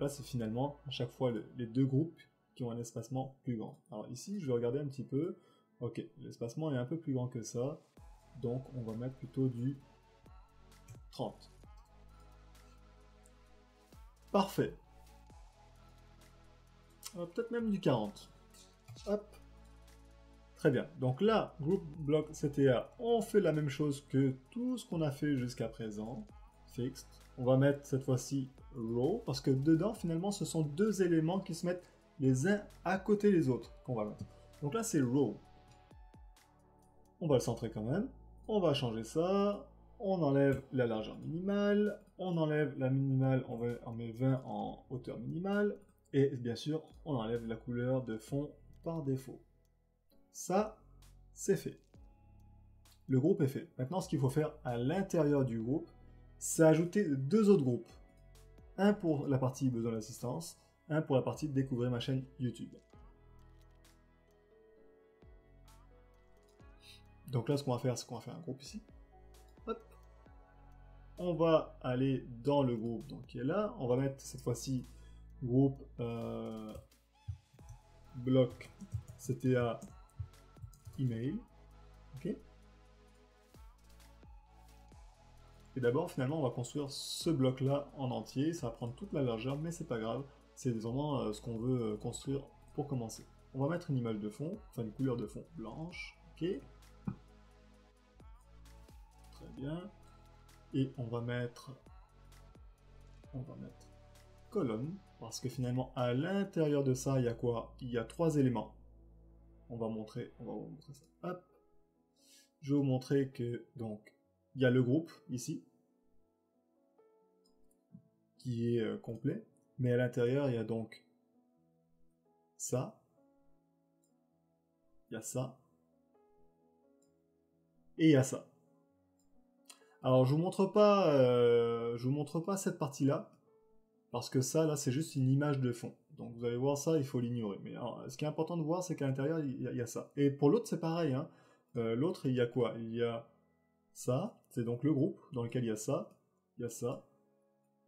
S1: là c'est finalement à chaque fois les deux groupes qui ont un espacement plus grand. Alors ici, je vais regarder un petit peu, ok, l'espacement est un peu plus grand que ça, donc on va mettre plutôt du 30. Parfait. Peut-être même du 40. Hop. Très bien. Donc là, group block CTA, on fait la même chose que tout ce qu'on a fait jusqu'à présent. Fixed. On va mettre cette fois-ci row, parce que dedans, finalement, ce sont deux éléments qui se mettent les uns à côté des autres qu'on va mettre. Donc là, c'est row. On va le centrer quand même. On va changer ça. On enlève la largeur minimale. On enlève la minimale, on met 20 en hauteur minimale. Et bien sûr, on enlève la couleur de fond par défaut. Ça, c'est fait. Le groupe est fait. Maintenant, ce qu'il faut faire à l'intérieur du groupe, c'est ajouter deux autres groupes. Un pour la partie besoin d'assistance, un pour la partie découvrir ma chaîne YouTube. Donc là, ce qu'on va faire, c'est qu'on va faire un groupe ici. Hop. On va aller dans le groupe donc, qui est là. On va mettre cette fois-ci groupe bloc CTA email. Ok. Et d'abord, finalement, on va construire ce bloc-là en entier. Ça va prendre toute la largeur, mais c'est pas grave. C'est vraiment ce qu'on veut construire pour commencer. On va mettre une image de fond, enfin une couleur de fond blanche. Ok. Très bien. Et on va mettre colonne, parce que finalement, à l'intérieur de ça, il y a quoi? Il y a trois éléments. On va vous montrer ça. Hop. Je vais vous montrer que, donc, il y a le groupe, ici, qui est complet, mais à l'intérieur, il y a donc ça, il y a ça, et il y a ça. Alors, je vous montre pas cette partie-là, parce que ça, là, c'est juste une image de fond. Donc, vous allez voir ça, il faut l'ignorer. Mais alors, ce qui est important de voir, c'est qu'à l'intérieur, il y a ça. Et pour l'autre, c'est pareil. Hein. L'autre, il y a quoi? Il y a ça, c'est donc le groupe dans lequel il y a ça, il y a ça,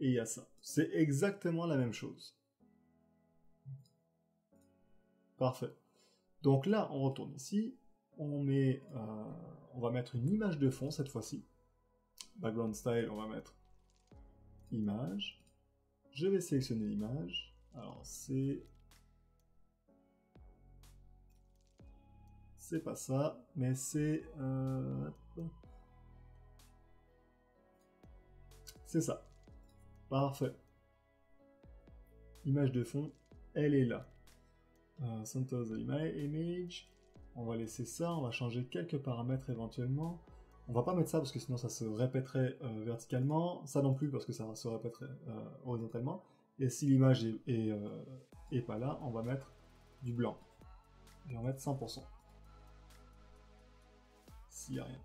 S1: et il y a ça. C'est exactement la même chose. Parfait. Donc là, on retourne ici, on va mettre une image de fond cette fois-ci. Background style, on va mettre image. Je vais sélectionner l'image. Alors c'est pas ça, mais c'est ça. Parfait. Image de fond, elle est là. Center the image. On va laisser ça, on va changer quelques paramètres éventuellement. On va pas mettre ça parce que sinon ça se répéterait verticalement. Ça non plus parce que ça se répéterait horizontalement. Et si l'image est pas là, on va mettre du blanc. Et on va mettre 100%. S'il n'y a rien.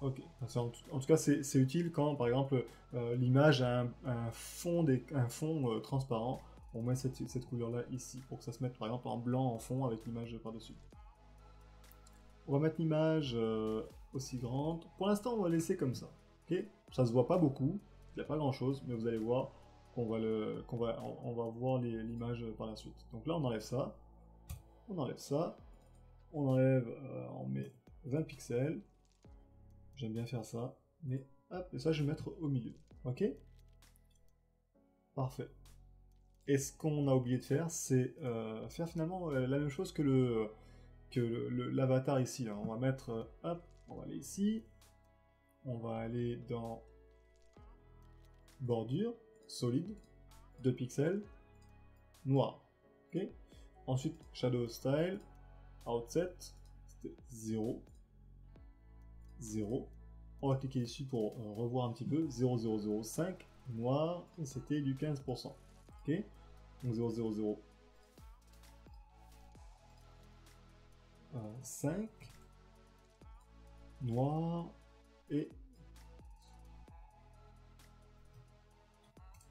S1: Ok. En tout cas, c'est utile quand, par exemple, l'image a un fond transparent. On met cette couleur-là ici pour que ça se mette, par exemple, en blanc en fond avec l'image par-dessus. On va mettre l'image aussi grande. Pour l'instant, on va laisser comme ça. Okay, ça se voit pas beaucoup, il n'y a pas grand-chose, mais vous allez voir qu'on va voir l'image par la suite. Donc là, on enlève ça. On enlève ça. On enlève, on met 20 pixels. J'aime bien faire ça. Mais hop, et ça, je vais mettre au milieu. Ok? Parfait. Et ce qu'on a oublié de faire, c'est faire finalement la même chose que l'avatar ici. Là. On va mettre, hop, on va aller ici. On va aller dans bordure, solide, 2 pixels, noir. Ok. Ensuite, shadow style, outset, c'était 0. 0. On va cliquer ici pour revoir un petit peu. 0005, noir, et c'était du 15%. Ok. Donc 000. 5, noir et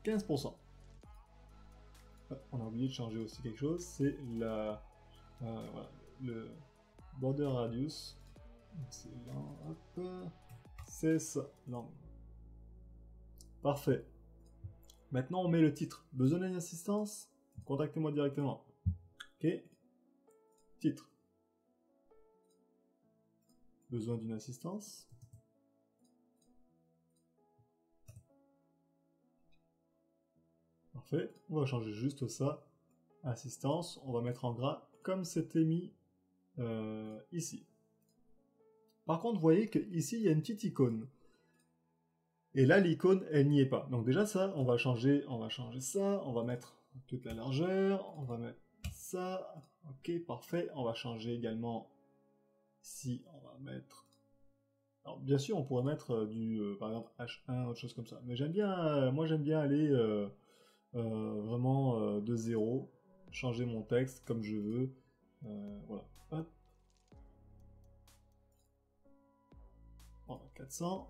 S1: 15%. On a oublié de changer aussi quelque chose, c'est la voilà, le border radius. C'est là, hop, c'est ça. Non. Parfait. Maintenant, on met le titre. Besoin d'une assistance? Contactez-moi directement. Ok. Titre. Besoin d'une assistance? Parfait. On va changer juste ça. Assistance. On va mettre en gras comme c'était mis ici. Par contre, vous voyez qu'ici, il y a une petite icône. Et là, l'icône, elle n'y est pas. Donc déjà, ça, on va changer ça. On va mettre toute la largeur. On va mettre ça. Ok, parfait. On va changer également ici. On va mettre... Alors, bien sûr, on pourrait mettre par exemple, H1, autre chose comme ça. Mais j'aime bien, moi, j'aime bien aller vraiment de zéro. Changer mon texte comme je veux. Voilà. Hop. On va 400.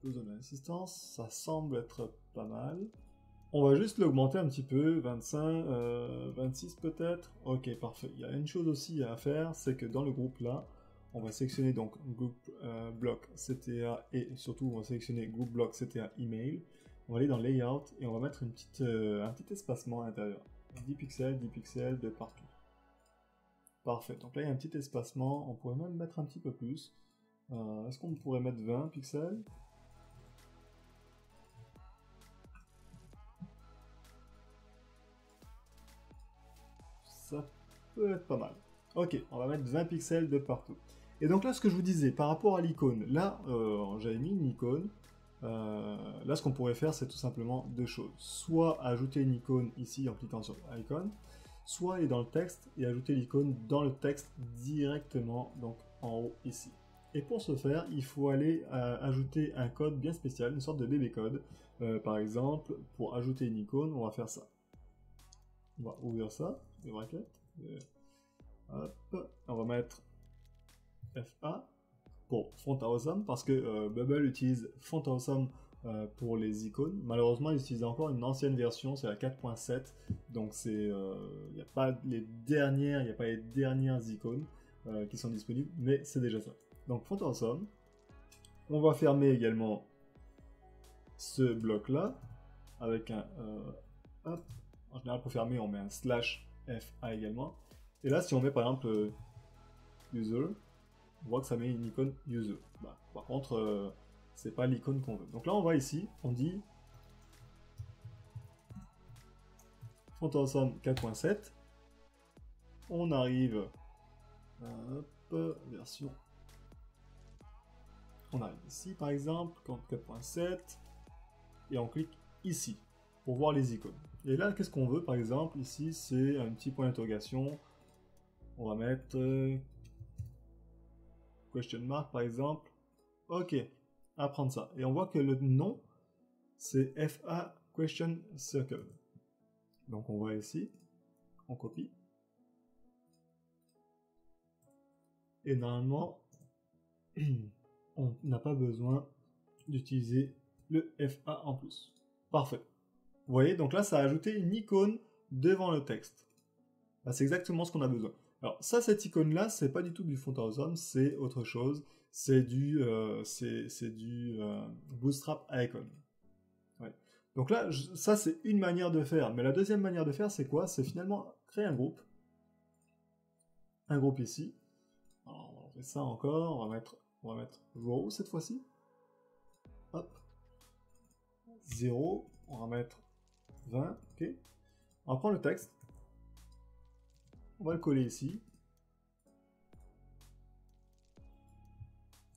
S1: Besoin d'assistance, ça semble être pas mal. On va juste l'augmenter un petit peu, 25, 26 peut-être. Ok, parfait. Il y a une chose aussi à faire, c'est que dans le groupe là, on va sélectionner donc groupe bloc CTA et surtout on va sélectionner groupe bloc CTA email. On va aller dans layout et on va mettre un petit espacement à l'intérieur. 10 pixels de partout. Parfait. Donc là il y a un petit espacement, on pourrait même mettre un petit peu plus. Est-ce qu'on pourrait mettre 20 pixels? Ça peut être pas mal. Ok, on va mettre 20 pixels de partout. Et donc là, ce que je vous disais, par rapport à l'icône, là, j'avais mis une icône. Là, ce qu'on pourrait faire, c'est tout simplement deux choses. Soit ajouter une icône ici en cliquant sur l'icône, soit aller dans le texte et ajouter l'icône dans le texte directement, donc en haut ici. Et pour ce faire, il faut aller ajouter un code bien spécial, une sorte de bébé code. Par exemple, pour ajouter une icône, on va faire ça. On va ouvrir ça, les brackets. Hop, on va mettre FA pour Font Awesome parce que Bubble utilise Font Awesome pour les icônes. Malheureusement, il utilise encore une ancienne version, c'est la 4.7, donc c'est il n'y a pas les dernières icônes qui sont disponibles, mais c'est déjà ça. Donc Font Awesome. On va fermer également ce bloc là avec un hop. En général, pour fermer, on met un slash FA également. Et là, si on met par exemple user, on voit que ça met une icône user. Bah, par contre, c'est pas l'icône qu'on veut. Donc là, on va ici, on dit Font Awesome 4.7. On arrive, hop, version. On arrive ici par exemple, 4.7, et on clique ici pour voir les icônes. Et là, qu'est-ce qu'on veut par exemple? Ici, c'est un petit point d'interrogation. On va mettre question mark par exemple. Ok, apprendre ça. Et on voit que le nom, c'est FA question circle. Donc on va ici, on copie. Et normalement, on n'a pas besoin d'utiliser le FA en plus. Parfait. Vous voyez, donc là, ça a ajouté une icône devant le texte. C'est exactement ce qu'on a besoin. Alors ça, cette icône-là, c'est pas du tout du Font Awesome, c'est autre chose. C'est du Bootstrap Icon. Ouais. Donc là, ça c'est une manière de faire. Mais la deuxième manière de faire, c'est quoi? C'est finalement créer un groupe. Un groupe ici. Alors, on va faire ça encore. On va mettre row cette fois-ci. Hop. 0. On va mettre 20. Ok. On va prendre le texte. On va le coller ici.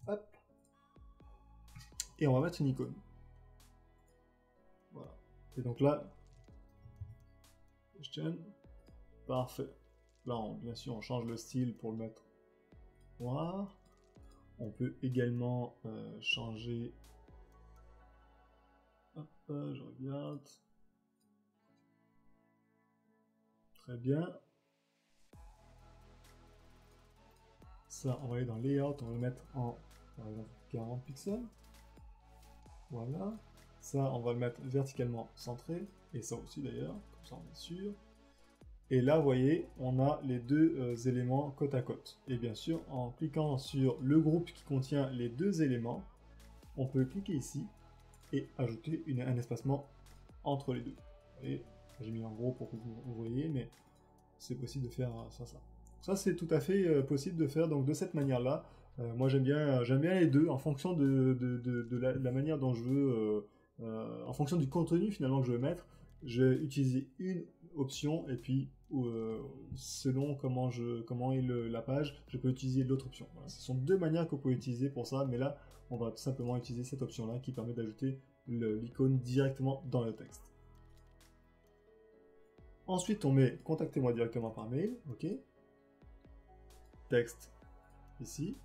S1: Hop. Et on va mettre une icône. Voilà. Et donc là, question. Parfait. Là, bien sûr, on change le style pour le mettre noir. On peut également changer. Hop, je regarde. Très bien. Ça, on va aller dans Layout, on va le mettre en, par exemple, 40 pixels. Voilà. Ça, on va le mettre verticalement centré. Et ça aussi d'ailleurs, comme ça on est sûr. Et là, vous voyez, on a les deux éléments côte à côte. Et bien sûr, en cliquant sur le groupe qui contient les deux éléments, on peut cliquer ici et ajouter un espacement entre les deux. Et j'ai mis en gros pour que vous voyez, mais c'est possible de faire ça. Ça, c'est tout à fait possible de faire donc de cette manière-là. Moi, j'aime bien les deux en fonction de la manière dont je veux, en fonction du contenu finalement que je veux mettre. Je vais utiliser une option et puis selon comment est la page, je peux utiliser l'autre option. Voilà, ce sont deux manières qu'on peut utiliser pour ça, mais là, on va tout simplement utiliser cette option-là qui permet d'ajouter l'icône directement dans le texte. Ensuite, on met contactez-moi directement par mail, ok. Texte ici.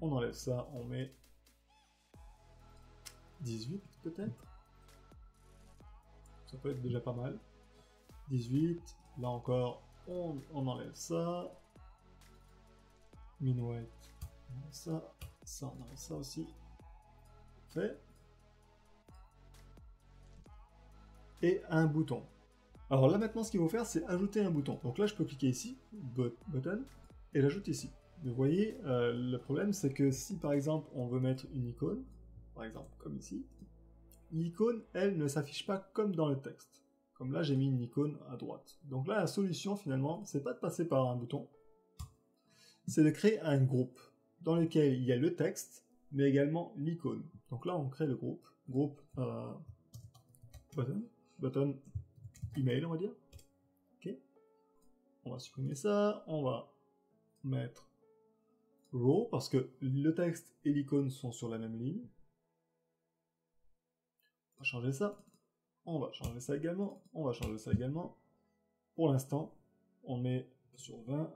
S1: On enlève ça, on met 18 peut-être. Ça peut être déjà pas mal. 18, là encore, on enlève ça. Min white, on enlève ça. Ça, on enlève ça aussi. Fait. Et un bouton. Alors là maintenant, ce qu'il faut faire, c'est ajouter un bouton. Donc là, je peux cliquer ici, button, et l'ajouter ici. Vous voyez, le problème, c'est que si par exemple, on veut mettre une icône, par exemple comme ici, l'icône, elle, ne s'affiche pas comme dans le texte. Comme là, j'ai mis une icône à droite. Donc là, la solution, finalement, c'est pas de passer par un bouton, c'est de créer un groupe dans lequel il y a le texte, mais également l'icône. Donc là, on crée le groupe, button, email, on va dire. Ok. On va supprimer ça, on va mettre row, parce que le texte et l'icône sont sur la même ligne. On va changer ça. On va changer ça également. On va changer ça également. Pour l'instant, on met sur 20.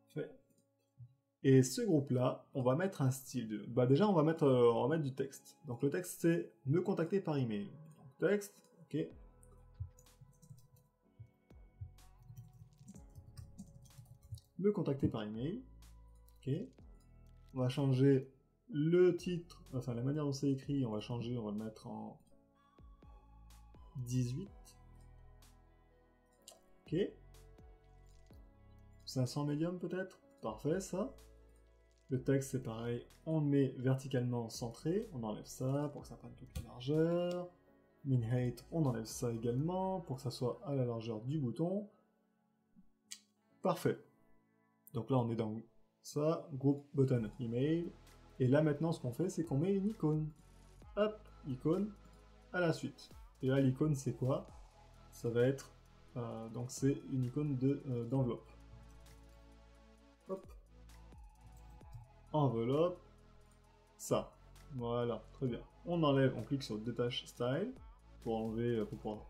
S1: Fait. Et ce groupe-là, on va mettre un style. Déjà, on va mettre du texte. Donc le texte, c'est me contacter par email. Donc, texte, ok. Me contacter par email. Ok. On va changer le titre, enfin la manière dont c'est écrit, on va changer, on va le mettre en 18. Ok. 500 médium peut-être. Parfait ça. Le texte c'est pareil, on le met verticalement centré, on enlève ça pour que ça prenne toute la largeur. Min height, on enlève ça également pour que ça soit à la largeur du bouton. Parfait. Donc là on est dans ça, groupe button email. Et là maintenant ce qu'on fait c'est qu'on met une icône. Hop, icône à la suite. Et là l'icône c'est quoi? Ça va être donc c'est une icône d'enveloppe. Hop. Enveloppe. Ça. Voilà, très bien. On enlève, on clique sur Detach Style pour enlever, pour pouvoir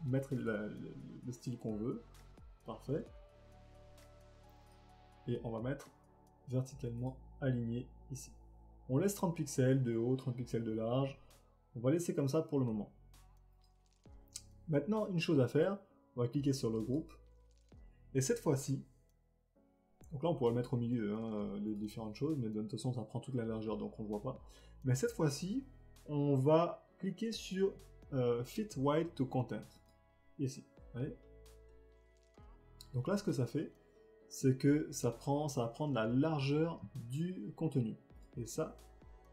S1: mettre le style qu'on veut. Parfait. Et on va mettre verticalement aligné ici. On laisse 30 pixels de haut, 30 pixels de large. On va laisser comme ça pour le moment. Maintenant, une chose à faire, on va cliquer sur le groupe. Et cette fois-ci, donc là on pourrait le mettre au milieu, hein, les différentes choses, mais de toute façon ça prend toute la largeur donc on ne voit pas. Mais cette fois-ci, on va cliquer sur Fit White to Content. Ici. Allez. Donc là ce que ça fait, c'est que ça va prendre la largeur du contenu. Et ça,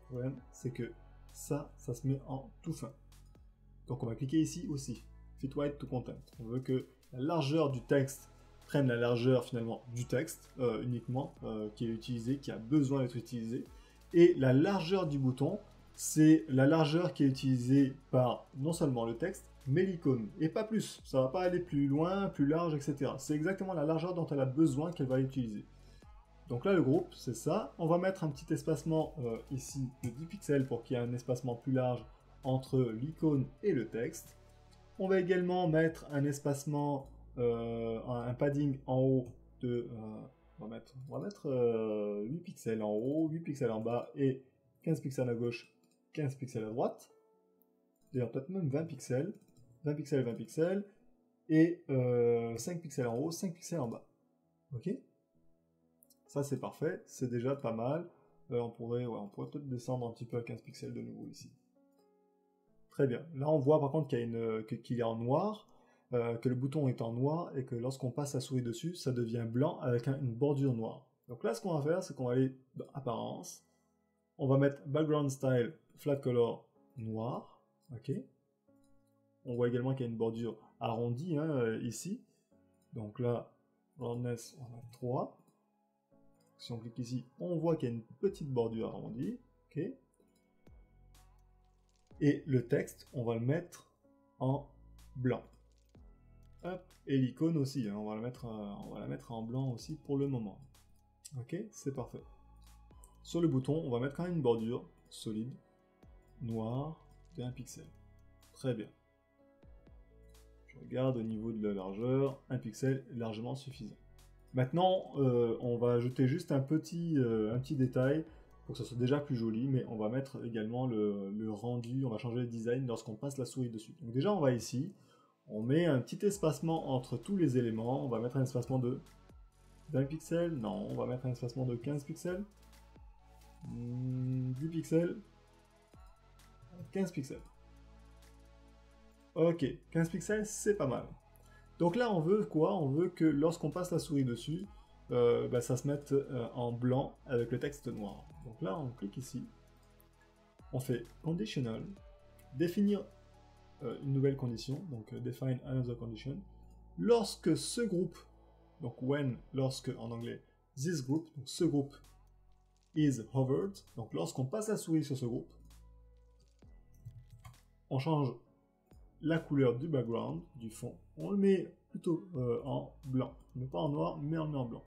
S1: le problème, c'est que ça se met en tout fin. Donc on va cliquer ici aussi, Fit White to Content. On veut que la largeur du texte prenne la largeur finalement du texte uniquement qui est utilisé, qui a besoin d'être utilisé. Et la largeur du bouton, c'est la largeur qui est utilisée par non seulement le texte, mais l'icône. Et pas plus. Ça va pas aller plus loin, plus large, etc. C'est exactement la largeur dont elle a besoin qu'elle va utiliser. Donc là, le groupe, c'est ça. On va mettre un petit espacement ici de 10 pixels pour qu'il y ait un espacement plus large entre l'icône et le texte. On va également mettre un espacement, un padding en haut de... on va mettre 8 pixels en haut, 8 pixels en bas et 15 pixels à gauche, 15 pixels à droite. D'ailleurs, peut-être même 20 pixels. 20 pixels, 20 pixels. et 5 pixels en haut, 5 pixels en bas. Ok? Ça c'est parfait, c'est déjà pas mal. On pourrait peut-être descendre un petit peu à 15 pixels de nouveau ici. Très bien. Là on voit par contre qu'il est en noir, que le bouton est en noir et que lorsqu'on passe la souris dessus, ça devient blanc avec une bordure noire. Donc là ce qu'on va faire, c'est qu'on va aller dans Apparence, on va mettre Background Style Flat Color noir, ok. On voit également qu'il y a une bordure arrondie hein, ici. Donc là, Roundness, on a 3. Si on clique ici, on voit qu'il y a une petite bordure arrondie. Ok. Et le texte, on va le mettre en blanc. Hop. Et l'icône aussi, hein, on va la mettre en blanc aussi pour le moment. Ok, c'est parfait. Sur le bouton, on va mettre quand même une bordure solide, noire, de 1 pixel. Très bien. Je regarde au niveau de la largeur, 1 pixel est largement suffisant. Maintenant, on va ajouter juste un petit détail pour que ça soit déjà plus joli, mais on va mettre également le rendu, on va changer le design lorsqu'on passe la souris dessus. Donc déjà, on va ici, on met un petit espacement entre tous les éléments, on va mettre un espacement de 20 pixels, non, on va mettre un espacement de 15 pixels, 10 pixels, 15 pixels. Ok, 15 pixels, c'est pas mal. Donc là, on veut quoi? On veut que lorsqu'on passe la souris dessus, ça se mette en blanc avec le texte noir. Donc là, on clique ici, on fait Conditional, définir une nouvelle condition, donc Define another condition. Lorsque ce groupe, donc when, lorsque en anglais, this group, donc ce groupe, is hovered, donc lorsqu'on passe la souris sur ce groupe, on change la couleur du background, du fond, on le met plutôt en blanc, mais pas en noir, mais on le met en blanc.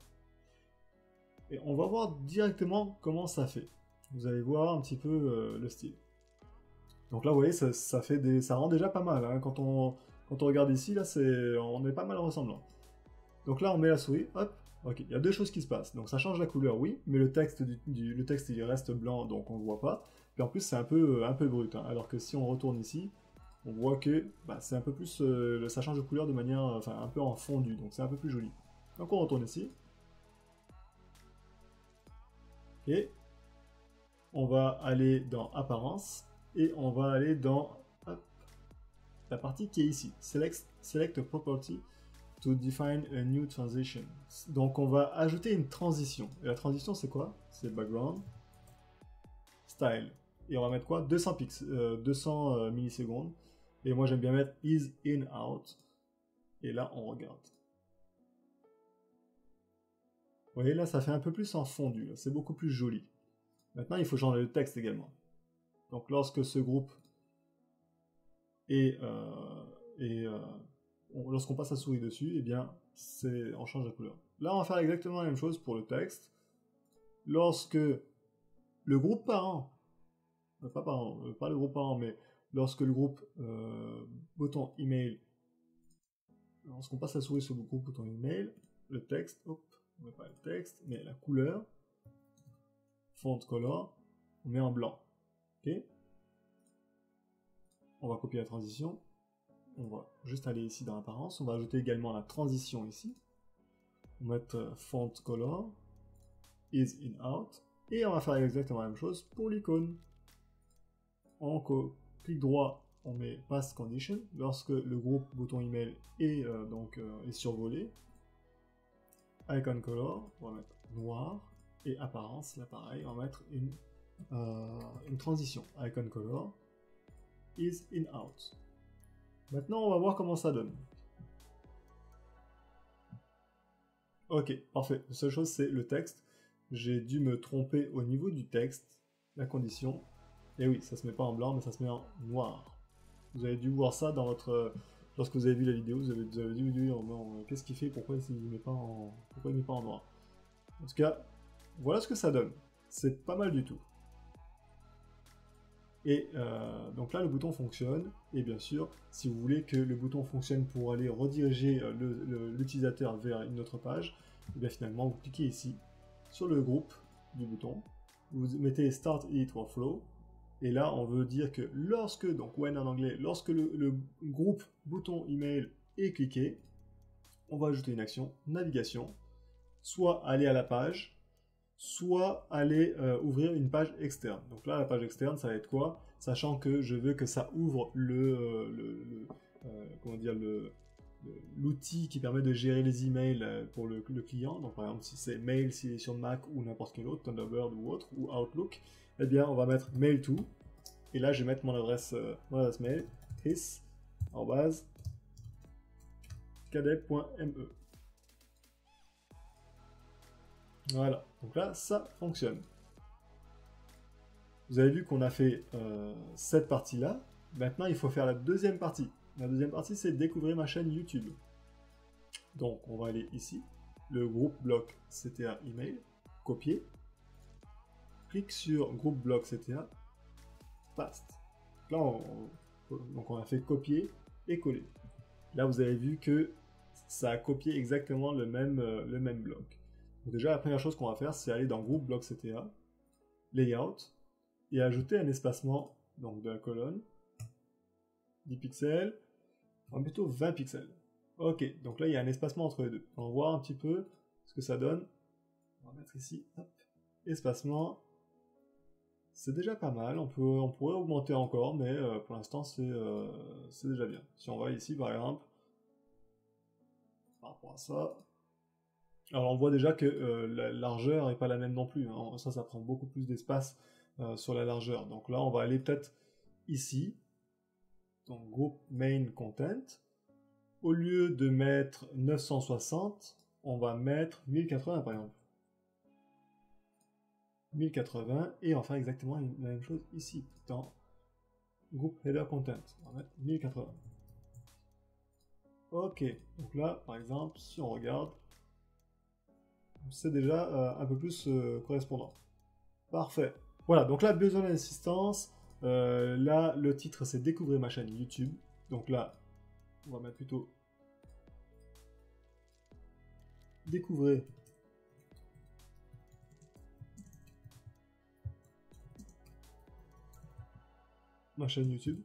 S1: Et on va voir directement comment ça fait. Vous allez voir un petit peu le style. Donc là, vous voyez, ça rend déjà pas mal. Hein. Quand on regarde ici, là, on est pas mal ressemblant. Donc là, on met la souris, hop, ok. Il y a deux choses qui se passent. Donc ça change la couleur, oui, mais le texte, il reste blanc, donc on le voit pas. Puis en plus, c'est un peu brut. Hein. Alors que si on retourne ici, on voit que c'est un peu plus, ça change de couleur de manière, un peu en fondu, donc c'est un peu plus joli. Donc on retourne ici. Et on va aller dans Apparence, et on va aller dans la partie qui est ici, Select Property to define a new transition. Donc on va ajouter une transition. Et la transition c'est quoi? C'est Background, Style. Et on va mettre quoi? 200 millisecondes. Et moi j'aime bien mettre is in out. Et là on regarde. Vous voyez là ça fait un peu plus en fondu, c'est beaucoup plus joli. Maintenant il faut changer le texte également. Donc lorsque ce groupe lorsqu'on passe la souris dessus, eh bien on change la couleur. Là on va faire exactement la même chose pour le texte. Lorsque le groupe parent, pas le groupe parent, mais lorsque le groupe bouton email, lorsqu'on passe la souris sur le groupe bouton email, le texte, hop, on met pas le texte, mais la couleur, font color, on met en blanc. Ok. On va copier la transition. On va juste aller ici dans Apparence. On va ajouter également la transition ici. On va mettre font color, is in out. Et on va faire exactement la même chose pour l'icône. On clique droit, on met pass condition. Lorsque le groupe bouton email est survolé, icon color, on va mettre noir. Et apparence, là pareil, on va mettre une transition. Icon color, is in out. Maintenant, on va voir comment ça donne. Ok, parfait. La seule chose, c'est le texte. J'ai dû me tromper au niveau du texte, la condition. Et oui, ça se met pas en blanc, mais ça se met en noir. Vous avez dû voir ça dans votre... Lorsque vous avez vu la vidéo, vous avez dit, qu'est-ce qu'il fait, pourquoi il ne met pas en noir. En tout cas, voilà ce que ça donne. C'est pas mal du tout. Et donc là, le bouton fonctionne. Et bien sûr, si vous voulez que le bouton fonctionne pour aller rediriger l'utilisateur vers une autre page, et bien finalement, vous cliquez ici sur le groupe du bouton. Vous mettez Start Edit Workflow. Et là, on veut dire que lorsque, donc when en anglais, lorsque le groupe bouton email et cliquer. On va ajouter une action, navigation, soit aller à la page, soit aller ouvrir une page externe. Donc là, la page externe, ça va être quoi? Sachant que je veux que ça ouvre comment dire, l'outil qui permet de gérer les emails pour le client. Donc par exemple, si c'est mail, s'il est sur Mac ou n'importe quel autre, Thunderbird ou autre, ou Outlook, eh bien on va mettre mail to. Et là, je vais mettre mon adresse mail, chris@cadep.me. Voilà, donc là, ça fonctionne. Vous avez vu qu'on a fait cette partie-là. Maintenant, il faut faire la deuxième partie. La deuxième partie, c'est découvrir ma chaîne YouTube. Donc, on va aller ici, le groupe bloc CTA email, copier. Clique sur groupe bloc CTA, paste. Là, donc on a fait copier et coller. Là, vous avez vu que ça a copié exactement le même bloc. Donc déjà, la première chose qu'on va faire, c'est aller dans groupe bloc CTA, layout, et ajouter un espacement donc de la colonne, 10 pixels, enfin plutôt 20 pixels. Ok, donc là il y a un espacement entre les deux. On va voir un petit peu ce que ça donne. On va mettre ici, hop, espacement. C'est déjà pas mal, on pourrait augmenter encore, mais pour l'instant c'est déjà bien. Si on va ici par exemple, par rapport à ça, alors on voit déjà que la largeur n'est pas la même non plus, hein. Ça prend beaucoup plus d'espace sur la largeur. Donc là on va aller peut-être ici, donc groupe main content. Au lieu de mettre 960, on va mettre 1080 par exemple. 1080, et on va faire exactement la même chose ici, dans groupe header content. On va mettre 1080. Ok, donc là, par exemple, si on regarde, c'est déjà un peu plus correspondant. Parfait. Voilà, donc là, besoin d'assistance. Là, le titre, c'est découvrir ma chaîne YouTube. Donc là, on va mettre plutôt découvrir ma chaîne YouTube.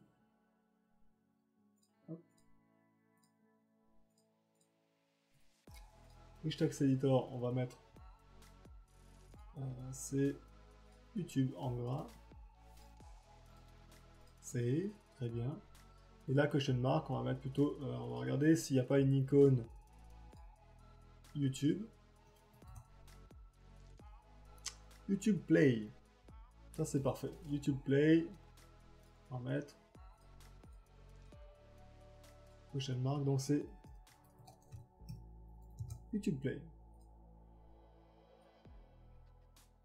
S1: Rich Text Editor, on va mettre c'est YouTube en gras. C'est très bien. Et là, question mark, on va mettre plutôt, on va regarder s'il n'y a pas une icône YouTube. YouTube Play. Ça, c'est parfait. YouTube Play. On va mettre question mark, donc c'est YouTube Play.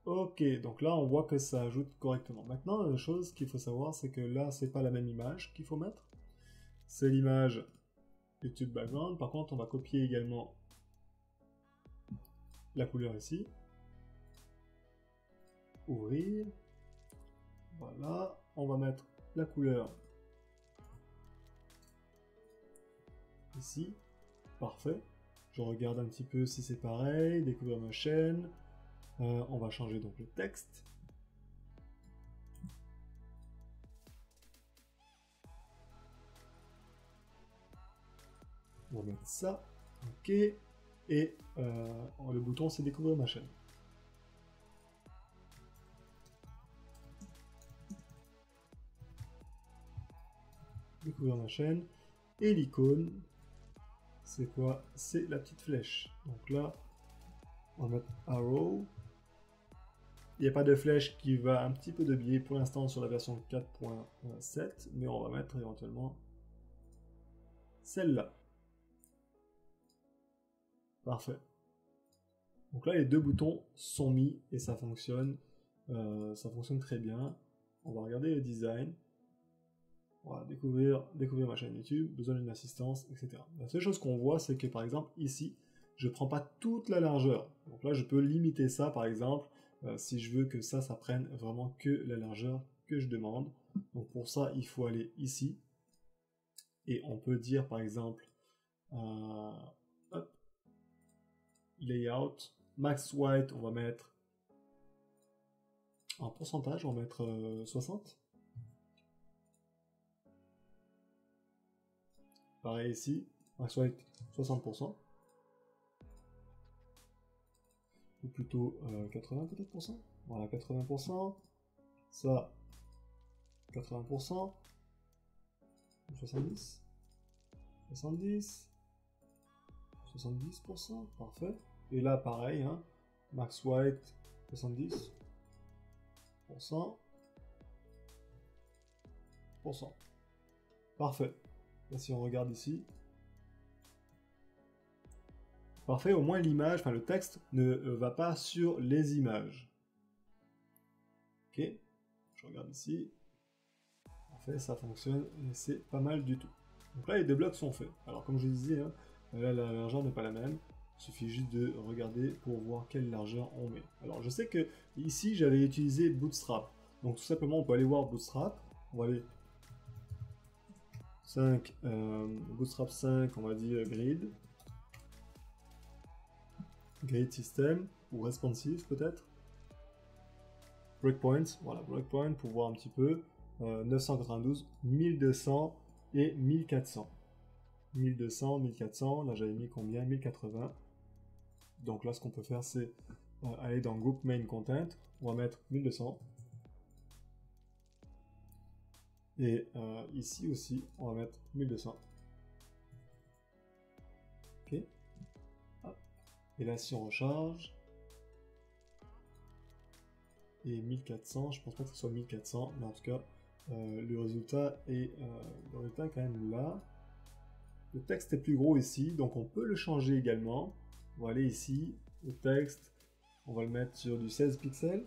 S1: Ok, donc là, on voit que ça ajoute correctement. Maintenant, la chose qu'il faut savoir, c'est que là, c'est pas la même image qu'il faut mettre. C'est l'image YouTube Background. Par contre, on va copier également la couleur ici. Ouvrir. Voilà. On va mettre la couleur ici. Parfait. Je regarde un petit peu si c'est pareil. Découvrir ma chaîne. On va changer donc le texte. On va mettre ça. Ok. Et le bouton, c'est découvrir ma chaîne. Découvrir ma chaîne. Et l'icône, c'est quoi? C'est la petite flèche. Donc là, on va mettre arrow. Il n'y a pas de flèche qui va un petit peu de biais pour l'instant sur la version 4.7, mais on va mettre éventuellement celle-là. Parfait. Donc là, les deux boutons sont mis et ça fonctionne très bien. On va regarder le design. Voilà, découvrir ma chaîne YouTube, besoin d'une assistance, etc. La seule chose qu'on voit, c'est que par exemple ici, je ne prends pas toute la largeur. Donc là, je peux limiter ça, par exemple, si je veux que ça prenne vraiment que la largeur que je demande. Donc pour ça, il faut aller ici. Et on peut dire, par exemple, hop, layout, max white, on va mettre en pourcentage, on va mettre 60. Pareil ici, max white 60%, ou plutôt 80 peut-être pour cent. Voilà, 80%, ça 80%, 70, 70, 70%, parfait. Et là pareil, hein, max white 70%, parfait. Là, si on regarde ici, parfait, au moins l'image, enfin le texte ne va pas sur les images. Ok, je regarde ici. Parfait, ça fonctionne et c'est pas mal du tout. Donc là, les deux blocs sont faits. Alors comme je disais, hein, là la largeur n'est pas la même. Il suffit juste de regarder pour voir quelle largeur on met. Alors je sais que ici, j'avais utilisé Bootstrap. Donc tout simplement, on peut aller voir Bootstrap. On va aller 5, Bootstrap 5, on va dire grid. Grid system, ou responsive peut-être. Breakpoints, voilà, breakpoint pour voir un petit peu. 992, 1200 et 1400. 1200, 1400, là j'avais mis combien? 1080. Donc là ce qu'on peut faire c'est aller dans Group Main Content, on va mettre 1200. Et ici aussi on va mettre 1200. Ok. Hop. Et là si on recharge, et 1400, je pense pas que ce soit 1400, mais en tout cas le résultat est quand même là. Le texte est plus gros ici, donc on peut le changer également. On va aller ici, le texte, on va le mettre sur du 16 pixels.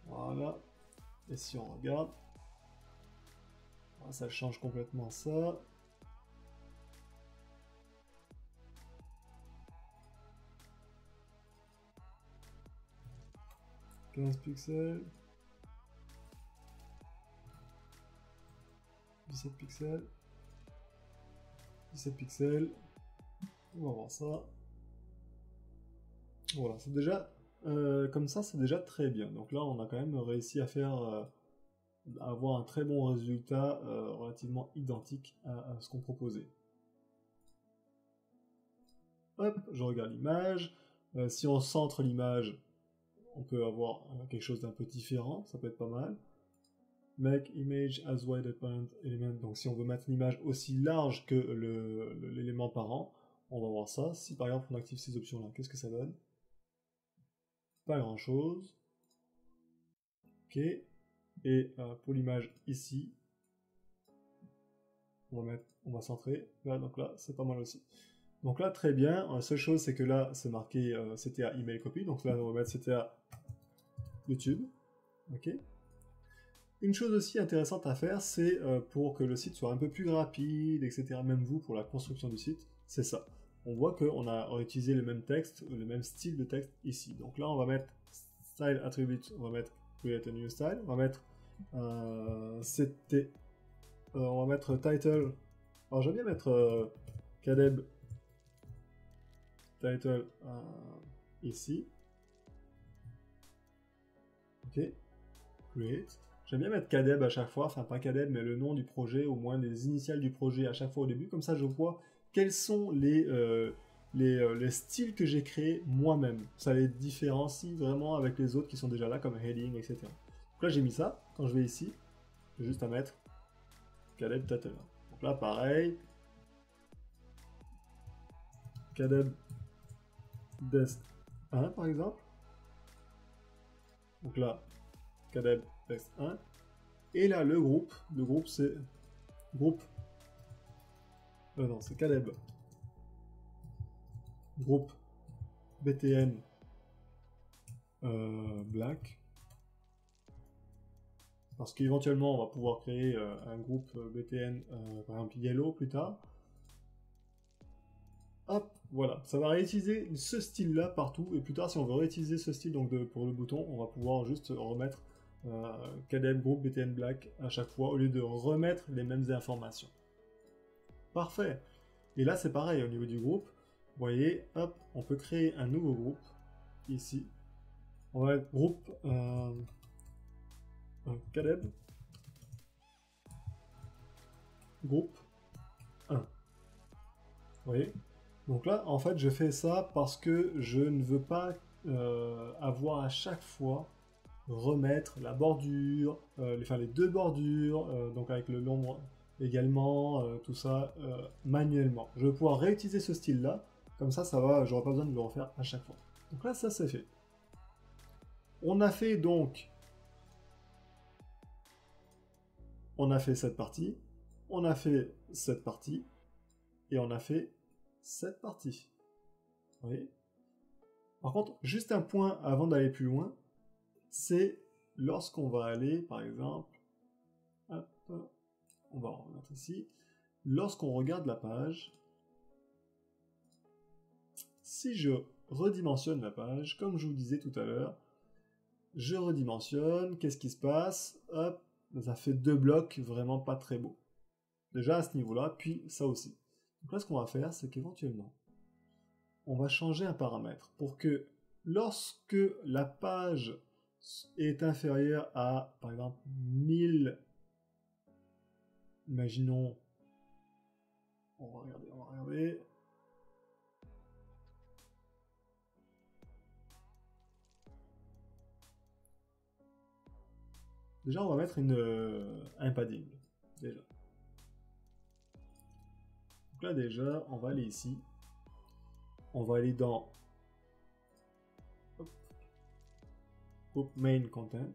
S1: Voilà. Et si on regarde, ça change complètement ça. « 15 pixels. 17 pixels. 17 pixels. On va voir ça. Voilà, c'est déjà... comme ça, c'est déjà très bien. Donc là, on a quand même réussi à faire... à avoir un très bon résultat relativement identique à ce qu'on proposait. Hop, je regarde l'image. Si on centre l'image, on peut avoir quelque chose d'un peu différent, ça peut être pas mal. Make image as wide apparent element. Donc si on veut mettre l'image aussi large que l'élément parent, on va voir ça. Si par exemple on active ces options-là, qu'est-ce que ça donne? Pas grand-chose. Ok. Et pour l'image ici, on va centrer. Là, donc là, c'est pas mal aussi. Donc là, très bien. La seule chose, c'est que là, c'est marqué CTA email copy. Donc là, on va mettre CTA YouTube. Ok. Une chose aussi intéressante à faire, c'est pour que le site soit un peu plus rapide, etc. Même vous, pour la construction du site, c'est ça. On voit qu'on a utilisé le même texte, le même style de texte ici. Donc là, on va mettre style attribute, on va mettre create a new style, on va mettre on va mettre title. Alors j'aime bien mettre Kadeb title ici. Ok. Create. J'aime bien mettre Kadeb à chaque fois, enfin pas Kadeb, mais le nom du projet, au moins les initiales du projet à chaque fois au début. Comme ça, je vois quels sont les styles que j'ai créés moi-même. Ça les différencie vraiment avec les autres qui sont déjà là, comme heading, etc. Donc là, j'ai mis ça. Quand je vais ici, j'ai juste à mettre Kadeb title. Donc là, pareil. Kadeb Desk 1, par exemple. Donc là, Kadeb Desk 1. Et là, le groupe c'est groupe. Non, c'est Kadeb. Groupe BTN Black. Parce qu'éventuellement, on va pouvoir créer un groupe BTN, par exemple Yellow plus tard. Hop, voilà, ça va réutiliser ce style-là partout. Et plus tard, si on veut réutiliser ce style donc pour le bouton, on va pouvoir juste remettre Kadeb Group BTN Black à chaque fois, au lieu de remettre les mêmes informations. Parfait. Et là, c'est pareil, au niveau du groupe, vous voyez, hop, on peut créer un nouveau groupe, ici. On va mettre groupe Kadeb. groupe 1. Vous voyez? Donc là, en fait, je fais ça parce que je ne veux pas avoir à chaque fois remettre la bordure, les deux bordures, donc avec le nombre également, tout ça manuellement. Je vais pouvoir réutiliser ce style-là, comme ça va, j'aurai pas besoin de le refaire à chaque fois. Donc là, ça c'est fait. On a fait donc, on a fait cette partie, on a fait cette partie, et on a fait cette partie. Vous voyez? Par contre, juste un point avant d'aller plus loin, c'est lorsqu'on va aller, par exemple, hop, on va en remettre ici, lorsqu'on regarde la page, si je redimensionne la page, comme je vous disais tout à l'heure, je redimensionne, qu'est-ce qui se passe? Hop, ça fait deux blocs vraiment pas très beaux. Déjà à ce niveau-là, puis ça aussi. Donc là, ce qu'on va faire, c'est qu'éventuellement, on va changer un paramètre pour que lorsque la page est inférieure à, par exemple, 1000, imaginons, on va regarder, déjà on va mettre un padding, déjà. Donc là déjà, on va aller ici, on va aller dans Group Main Content,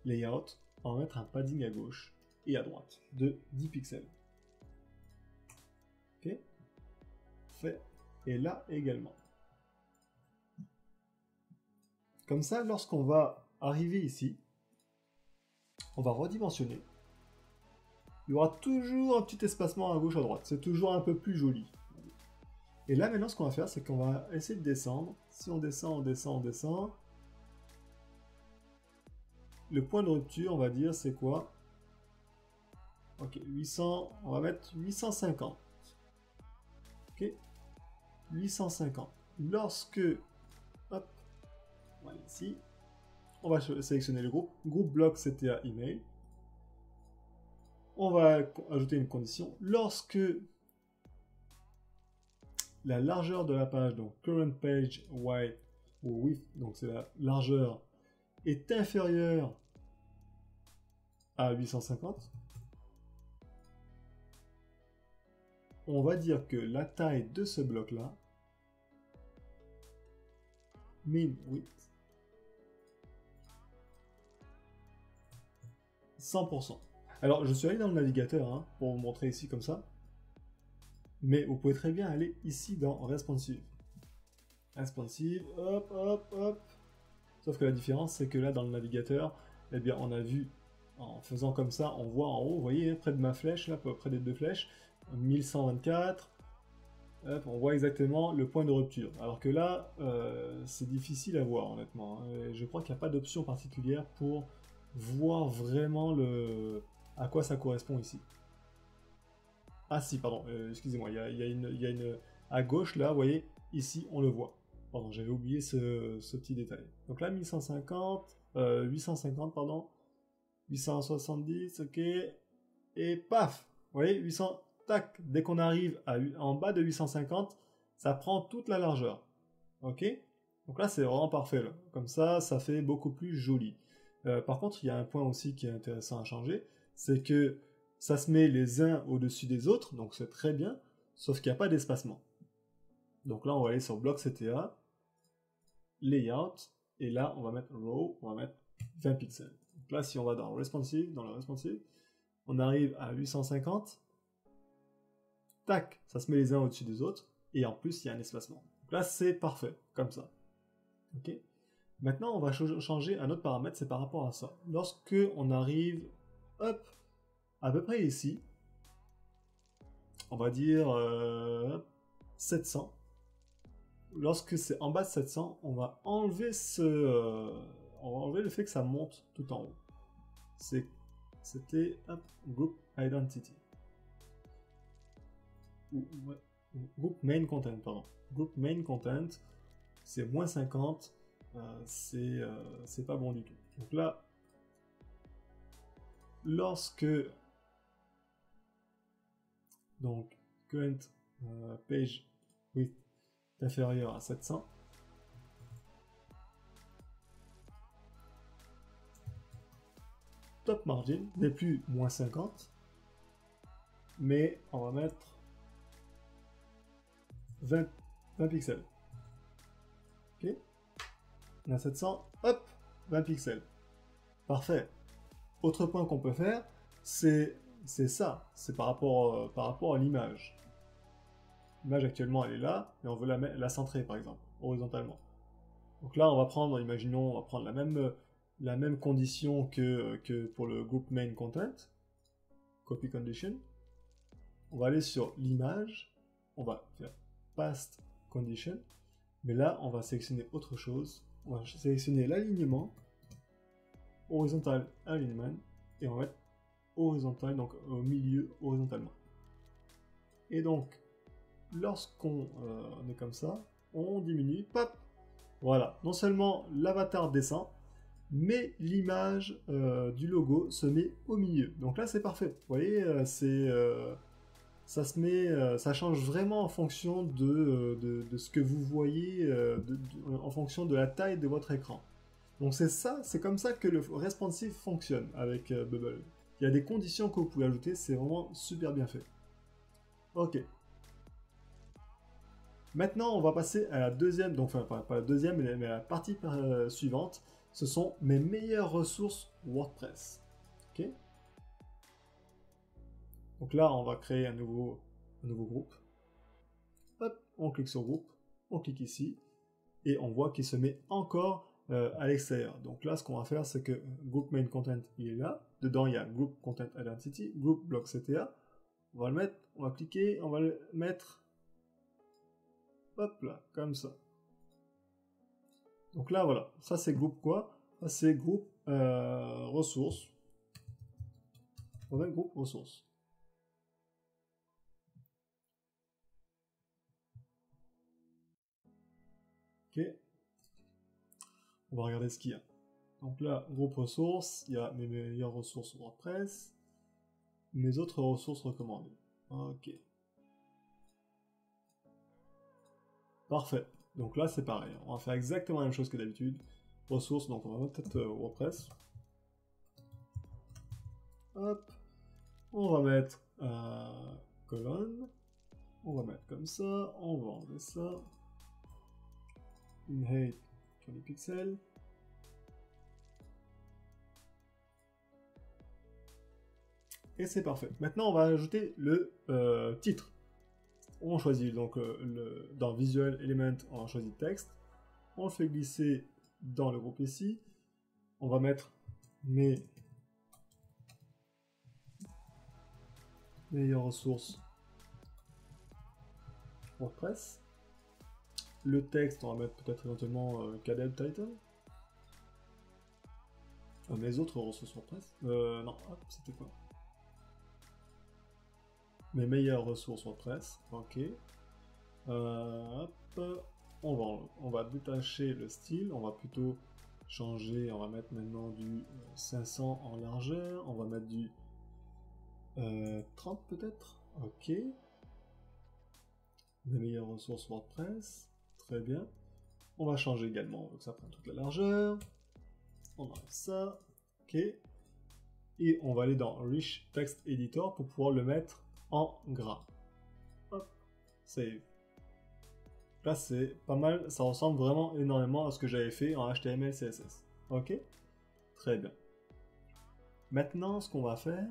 S1: Layout, on va mettre un padding à gauche et à droite de 10 pixels. Ok, fait. Et là également. Comme ça, lorsqu'on va arriver ici, on va redimensionner. Il y aura toujours un petit espacement à gauche à droite. C'est toujours un peu plus joli. Et là, maintenant, ce qu'on va faire, c'est qu'on va essayer de descendre. Si on descend, on descend, on descend. Le point de rupture, on va dire, c'est quoi? Ok, 800, on va mettre 850. Ok, 850. Lorsque, hop, on va aller ici, on va sélectionner le groupe bloc CTA email. On va ajouter une condition. Lorsque la largeur de la page, donc current page width ou width, donc c'est la largeur, est inférieure à 850, on va dire que la taille de ce bloc-là, min width, 100%. Alors, je suis allé dans le navigateur hein, pour vous montrer ici comme ça, mais vous pouvez très bien aller ici dans Responsive. Responsive, hop, hop, hop. Sauf que la différence, c'est que là, dans le navigateur, eh bien, on a vu, en faisant comme ça, on voit en haut, vous voyez, près de ma flèche, là, près des deux flèches, 1124, hop, on voit exactement le point de rupture. Alors que là, c'est difficile à voir, honnêtement. Hein. Je crois qu'il n'y a pas d'option particulière pour voir vraiment à quoi ça correspond ici. Ah si, pardon, excusez-moi, il y a une... À gauche, là, vous voyez, ici, on le voit. Pardon, j'avais oublié ce petit détail. Donc là, 850, pardon. 870, ok. Et paf! Vous voyez, 800, tac. Dès qu'on arrive en bas de 850, ça prend toute la largeur. Ok? Donc là, c'est vraiment parfait. Là. Comme ça fait beaucoup plus joli. Par contre, il y a un point aussi qui est intéressant à changer. C'est que ça se met les uns au-dessus des autres. Donc c'est très bien. Sauf qu'il n'y a pas d'espacement. Donc là, on va aller sur bloc CTA, layout, et là, on va mettre row, on va mettre 20 pixels. Donc là, si on va dans le responsive, on arrive à 850. Tac, ça se met les uns au-dessus des autres, et en plus, il y a un espacement. Donc là, c'est parfait, comme ça. Ok. Maintenant, on va changer un autre paramètre, c'est par rapport à ça. Lorsque on arrive, hop, à peu près ici, on va dire 700. Lorsque c'est en bas de 700, on va enlever le fait que ça monte tout en haut. C'était Group Identity. Group Main Content, pardon. Group Main Content, c'est moins 50, c'est pas bon du tout. Donc là, lorsque Donc, current page width est inférieur à 700. Top margin n'est plus moins 50, mais on va mettre 20 pixels. Ok, on a 700, hop, 20 pixels. Parfait. Autre point qu'on peut faire, c'est ça, c'est par rapport à l'image. L'image actuellement elle est là, et on veut la centrer par exemple, horizontalement. Donc là on va prendre, imaginons, on va prendre la même condition que pour le group main content, copy condition. On va aller sur l'image, on va faire past condition, mais là on va sélectionner autre chose, on va sélectionner l'alignement, horizontal alignment, et on va mettre horizontal, donc au milieu horizontalement. Et donc, lorsqu'on est comme ça, on diminue, pop, voilà. Non seulement l'avatar descend, mais l'image du logo se met au milieu. Donc là, c'est parfait. Vous voyez, ça change vraiment en fonction de ce que vous voyez, en fonction de la taille de votre écran. Donc c'est comme ça que le responsive fonctionne avec Bubble. Il y a des conditions que vous pouvez ajouter, c'est vraiment super bien fait. Ok. Maintenant, on va passer à la deuxième, donc enfin pas la deuxième, mais la partie suivante. Ce sont mes meilleures ressources WordPress. Ok. Donc là, on va créer un nouveau groupe. Hop, on clique sur groupe, on clique ici, et on voit qu'il se met encore à l'extérieur. Donc là, ce qu'on va faire, c'est que Group Main Content, il est là. Dedans, il y a Group Content Identity, Group Block CTA. On va le mettre, on va cliquer, on va le mettre, hop là, comme ça. Donc là, voilà. Ça, c'est Group quoi? Ça, c'est Group Ressources. On va mettre Group Ressources. Ok. On va regarder ce qu'il y a. Donc là, groupe ressources, il y a mes meilleures ressources WordPress, mes autres ressources recommandées. Ok. Parfait. Donc là, c'est pareil. On va faire exactement la même chose que d'habitude. Ressources, donc on va mettre peut-être WordPress. Hop. On va mettre colonne. On va mettre comme ça. On va enlever ça. Inhate 20 pixels. Et c'est parfait. Maintenant, on va ajouter le titre. On choisit donc dans Visual Element, on choisit texte. On le fait glisser dans le groupe ici. On va mettre mes meilleures ressources WordPress. Le texte, on va mettre peut-être éventuellement KDE Title. Mes autres ressources WordPress. Non, c'était quoi? Mes meilleures ressources WordPress. Ok. Hop. On va détacher le style. On va plutôt changer. On va mettre maintenant du 500 en largeur. On va mettre du 30 peut-être. Ok. Les meilleures ressources WordPress. Très bien. On va changer également. Donc ça prend toute la largeur. On enlève ça. Ok. Et on va aller dans Rich Text Editor pour pouvoir le mettre en gras. Hop. Save. Là, c'est pas mal. Ça ressemble vraiment énormément à ce que j'avais fait en HTML, CSS. Ok. Très bien. Maintenant, ce qu'on va faire,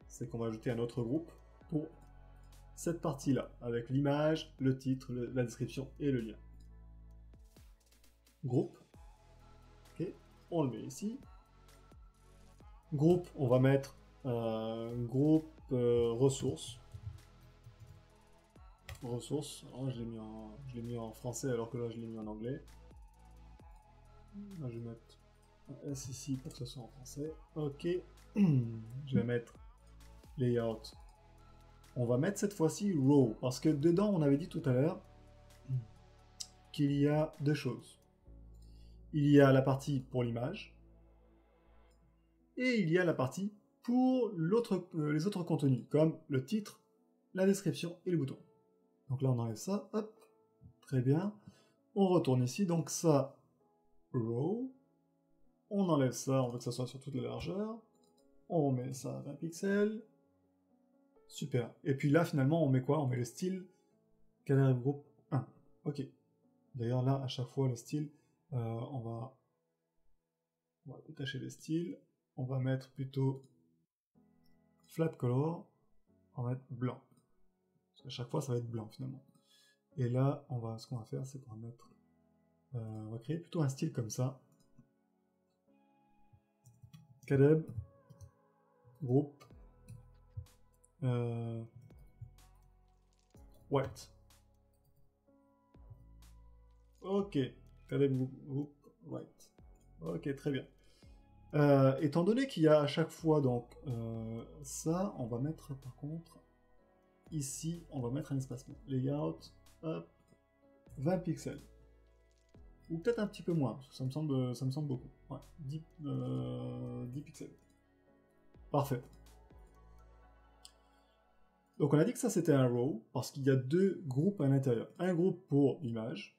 S1: c'est qu'on va ajouter un autre groupe pour cette partie-là, avec l'image, le titre, la description et le lien. Groupe. Ok. On le met ici. Groupe, on va mettre groupe ressources. Ressources. Alors, je l'ai mis en français alors que là je l'ai mis en anglais. Là, je vais mettre un S ici pour que ce soit en français. Ok. Je vais mettre layout. On va mettre cette fois-ci row parce que dedans on avait dit tout à l'heure qu'il y a deux choses. Il y a la partie pour l'image et il y a la partie pour les autres contenus comme le titre la description et le bouton. Donc là, on enlève ça, hop, très bien. On retourne ici, donc ça, row. On enlève ça, on veut que ça soit sur toute la largeur. On remet ça à 20 pixels. Super. Et puis là, finalement, on met quoi? On met le style KDEB Group 1. Ok. D'ailleurs, là, à chaque fois, le style, on va détacher le style. On va mettre plutôt flat color. On va mettre blanc. Parce qu'à chaque fois, ça va être blanc, finalement. Et là, ce qu'on va faire, c'est qu'on va mettre... on va créer plutôt un style comme ça. KDEB Group white. Ok, KDEB Group white. Ok, très bien. Étant donné qu'il y a à chaque fois donc ça, on va mettre par contre ici, on va mettre un espacement. Layout, hop, 20 pixels. Ou peut-être un petit peu moins, parce que ça me semble beaucoup. Ouais, 10 pixels. Parfait. Donc on a dit que ça c'était un row, parce qu'il y a deux groupes à l'intérieur. Un groupe pour l'image,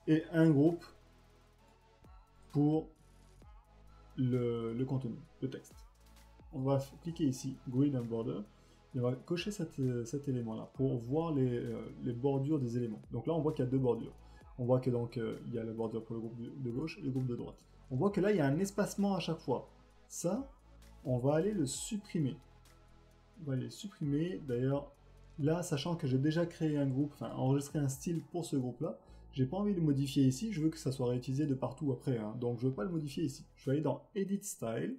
S1: et un groupe pour le contenu, le texte. On va cliquer ici, Grid and Border, et on va cocher cet élément-là pour voir les bordures des éléments. Donc là, on voit qu'il y a deux bordures. On voit que donc il y a la bordure pour le groupe de gauche et le groupe de droite. On voit que là, il y a un espacement à chaque fois. Ça, on va aller le supprimer. On va aller le supprimer. D'ailleurs, là, sachant que j'ai déjà créé un groupe, enfin enregistré un style pour ce groupe-là, j'ai pas envie de le modifier ici, je veux que ça soit réutilisé de partout après, hein. Donc je veux pas le modifier ici. Je vais aller dans Edit Style,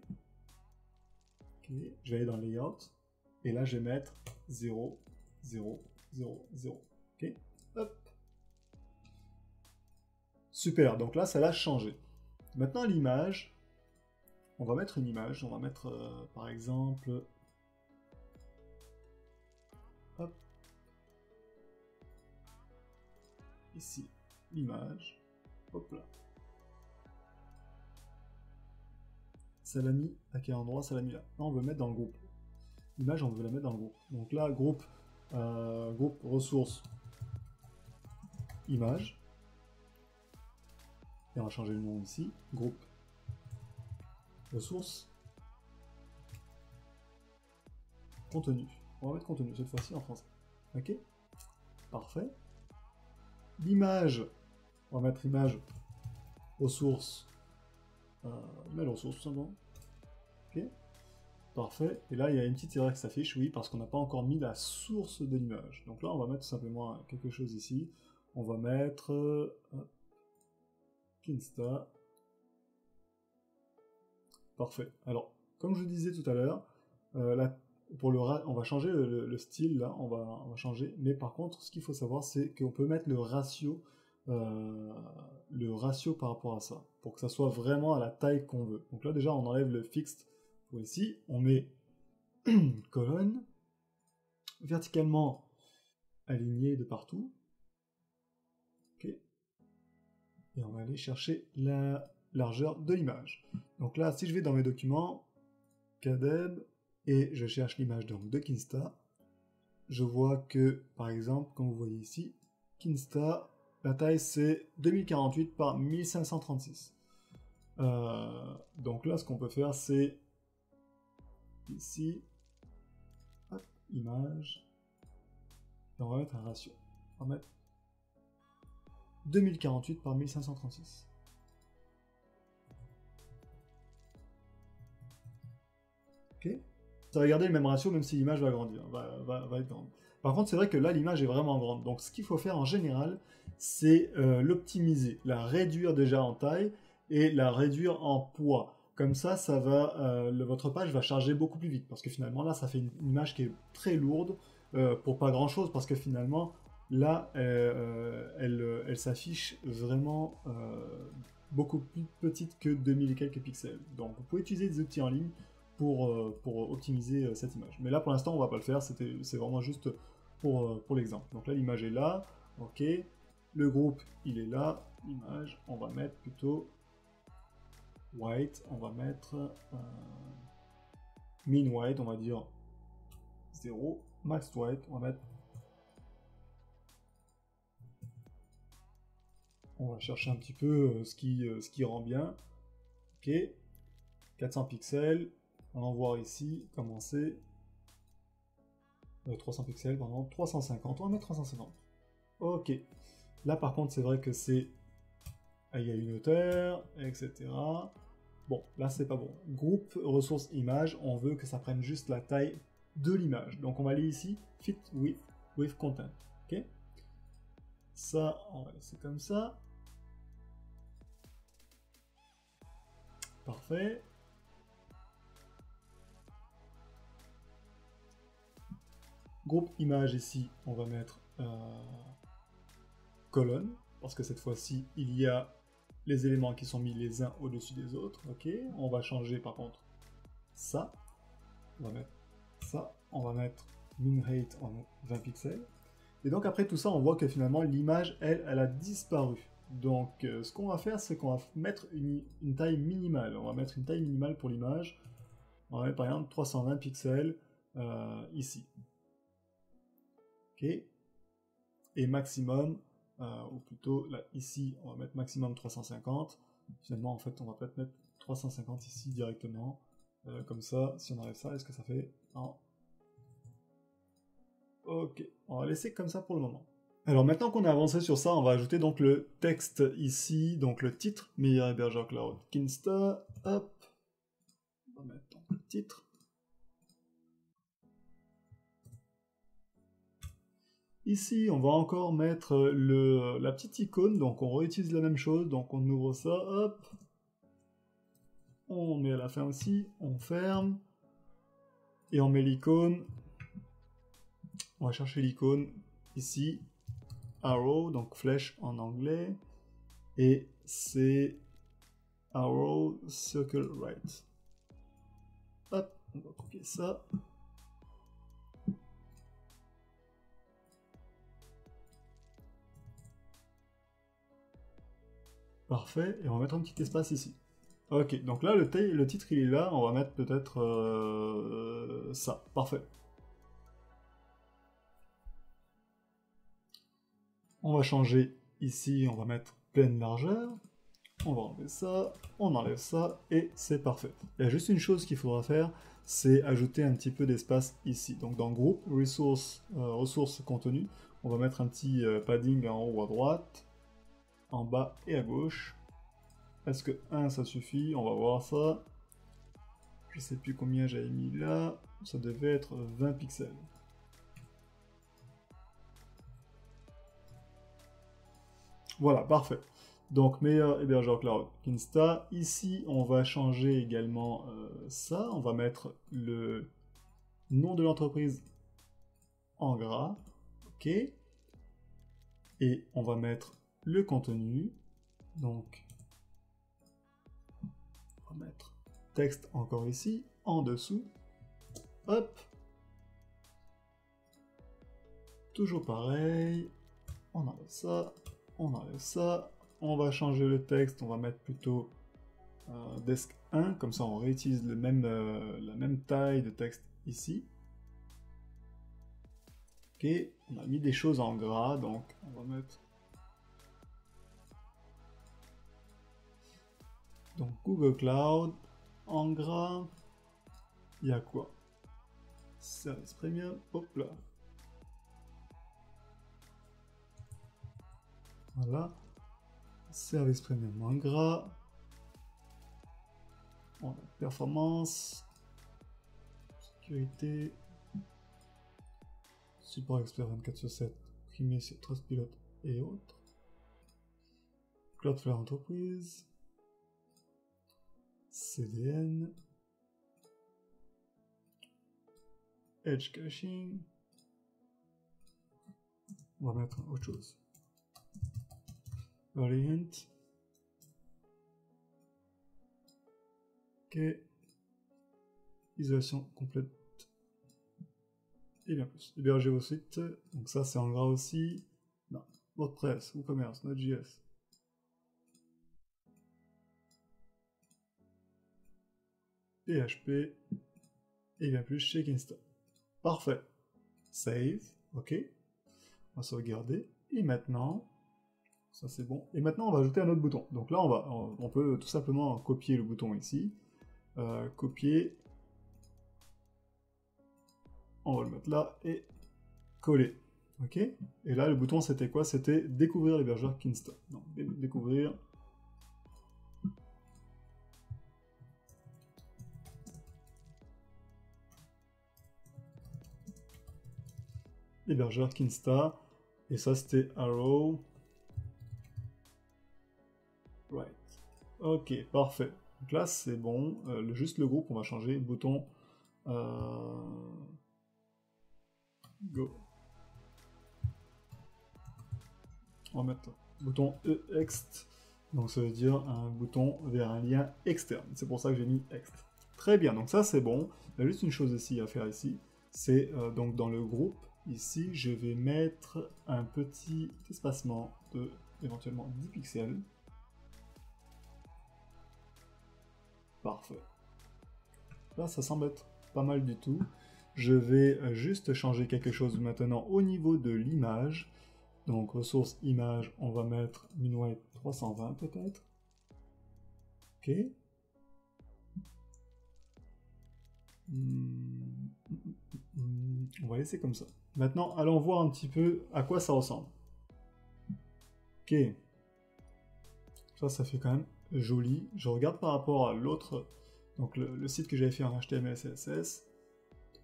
S1: okay. Je vais aller dans Layout, et là je vais mettre 0, 0, 0, 0, ok, hop. Super, donc là ça l'a changé. Maintenant l'image, on va mettre une image, on va mettre par exemple, hop, ici, l'image, hop là. Ça l'a mis à quel endroit? Ça l'a mis là. Là, on veut mettre dans le groupe. L'image, on veut la mettre dans le groupe. Donc là, groupe ressources, image. Et on va changer le nom ici. Groupe ressources, contenu. On va mettre contenu, cette fois-ci en français. Ok? Parfait. L'image, on va mettre image ressources. Image ressources, tout simplement. Ok? Parfait. Et là, il y a une petite erreur qui s'affiche, oui, parce qu'on n'a pas encore mis la source de l'image. Donc là, on va mettre tout simplement quelque chose ici. On va mettre Kinsta. Parfait. Alors, comme je vous disais tout à l'heure, on va changer le style, là, on va changer. Mais par contre, ce qu'il faut savoir, c'est qu'on peut mettre le ratio par rapport à ça, pour que ça soit vraiment à la taille qu'on veut. Donc là, déjà, on enlève le fixed pour ici, on met colonne, verticalement aligné de partout. Ok. Et on va aller chercher la largeur de l'image. Donc là, si je vais dans mes documents, KDEB, et je cherche l'image de Kinsta, je vois que, par exemple, comme vous voyez ici, Kinsta, la taille c'est 2048 par 1536. Donc là, ce qu'on peut faire, c'est ici, hop, image, et on va mettre un ratio. On va mettre 2048 par 1536. Ok. Ça va garder le même ratio même si l'image va grandir, va être grande. Par contre, c'est vrai que là, l'image est vraiment grande. Donc, ce qu'il faut faire en général, c'est l'optimiser, la réduire déjà en taille et la réduire en poids. Comme ça va, votre page va charger beaucoup plus vite. Parce que finalement, là, ça fait une image qui est très lourde pour pas grand-chose. Parce que finalement, là, elle s'affiche vraiment beaucoup plus petite que 2000 et quelques pixels. Donc, vous pouvez utiliser des outils en ligne pour optimiser cette image. Mais là, pour l'instant, on va pas le faire, c'est vraiment juste pour l'exemple. Donc là, l'image est là, ok. Le groupe, il est là. L'image, on va mettre plutôt white, on va mettre min white, on va dire 0. max white, on va chercher un petit peu ce qui rend bien. Ok, 400 pixels, on va voir ici comment c'est. 300 pixels, pardon, 350, on va mettre 350. Ok, là par contre c'est vrai que c'est... il y a une hauteur, etc. Bon, là c'est pas bon. Groupe, ressources, image, on veut que ça prenne juste la taille de l'image. Donc on va aller ici, fit with content. Ok. Ça, on va laisser comme ça. Parfait. Groupe image ici, on va mettre colonne, parce que cette fois-ci, il y a les éléments qui sont mis les uns au-dessus des autres. Ok, on va changer par contre ça. On va mettre ça. On va mettre min height en 20 pixels. Et donc après tout ça, on voit que finalement l'image, elle a disparu. Donc ce qu'on va faire, c'est qu'on va mettre une taille minimale. On va mettre une taille minimale pour l'image. On va mettre par exemple 320 pixels ici. Ok. Et maximum, ou plutôt là ici, on va mettre maximum 350. Finalement, en fait, on va peut-être mettre 350 ici directement. Comme ça, si on enlève ça, est-ce que ça fait... Non. Ok, on va laisser comme ça pour le moment. Alors maintenant qu'on a avancé sur ça, on va ajouter donc le texte ici, donc le titre, meilleur hébergeur cloud Kinsta, hop, on va mettre donc le titre. Ici, on va encore mettre la petite icône, donc on réutilise la même chose, donc on ouvre ça, hop, on met à la fin aussi, on ferme, et on met l'icône, on va chercher l'icône ici, arrow, donc flèche en anglais, et c'est arrow circle right. Hop, on va copier ça. Parfait, et on va mettre un petit espace ici. Ok, donc là le titre il est là, on va mettre peut-être ça. Parfait. On va changer ici, on va mettre pleine largeur. On va enlever ça, on enlève ça, et c'est parfait. Il y a juste une chose qu'il faudra faire, c'est ajouter un petit peu d'espace ici. Donc dans groupe, ressources contenu, on va mettre un petit padding en haut à droite, en bas et à gauche. Est-ce que 1 ça suffit? On va voir ça. Je sais plus combien j'avais mis là, ça devait être 20 pixels. Voilà, parfait. Donc meilleur hébergeur cloud Kinsta. Ici, on va changer également ça. On va mettre le nom de l'entreprise en gras. Ok. Et on va mettre le contenu. Donc, on va mettre texte encore ici, en dessous. Hop. Toujours pareil. On enlève ça. On enlève ça. On va changer le texte. On va mettre plutôt desk 1. Comme ça, on réutilise la même taille de texte ici. Ok, on a mis des choses en gras, donc on va mettre... Donc Google Cloud, en gras, il y a quoi? Service Premium, hop là. Voilà. Service Premium en gras. On a performance, sécurité, support expert 24/7, primé sur Trustpilot et autres. Cloudflare Entreprise, CDN, Edge Caching. On va mettre autre chose. Early Hint. Ok. Isolation complète. Et bien plus. Héberger vos sites. Donc ça c'est en gras aussi. Non. WordPress, WooCommerce, Node.js. PHP. Et bien plus chez Kinsta. Parfait. Save, ok. On va sauvegarder. Et maintenant, ça c'est bon. Et maintenant, on va ajouter un autre bouton. Donc là, on peut tout simplement copier le bouton ici. Copier. On va le mettre là et coller. Ok. Et là, le bouton c'était quoi? C'était découvrir l'hébergeur Kinsta. Donc, découvrir. L'hébergeur Kinsta. Et ça c'était arrow. Right. Ok, parfait. Donc là, c'est bon. Juste le groupe, on va changer. Bouton. Go. On va mettre bouton ext. Donc ça veut dire un bouton vers un lien externe. C'est pour ça que j'ai mis ext. Très bien, donc ça c'est bon. Il y a juste une chose ici à faire ici. C'est donc dans le groupe, ici, je vais mettre un petit espacement de éventuellement 10 pixels. Parfait. Là, ça semble être pas mal du tout. Je vais juste changer quelque chose maintenant au niveau de l'image. Donc, ressources image, on va mettre minwhite 320 peut-être. Ok. On va laisser comme ça. Maintenant, allons voir un petit peu à quoi ça ressemble. Ok. Ça fait quand même joli. Je regarde par rapport à l'autre, donc le site que j'avais fait en HTML, CSS.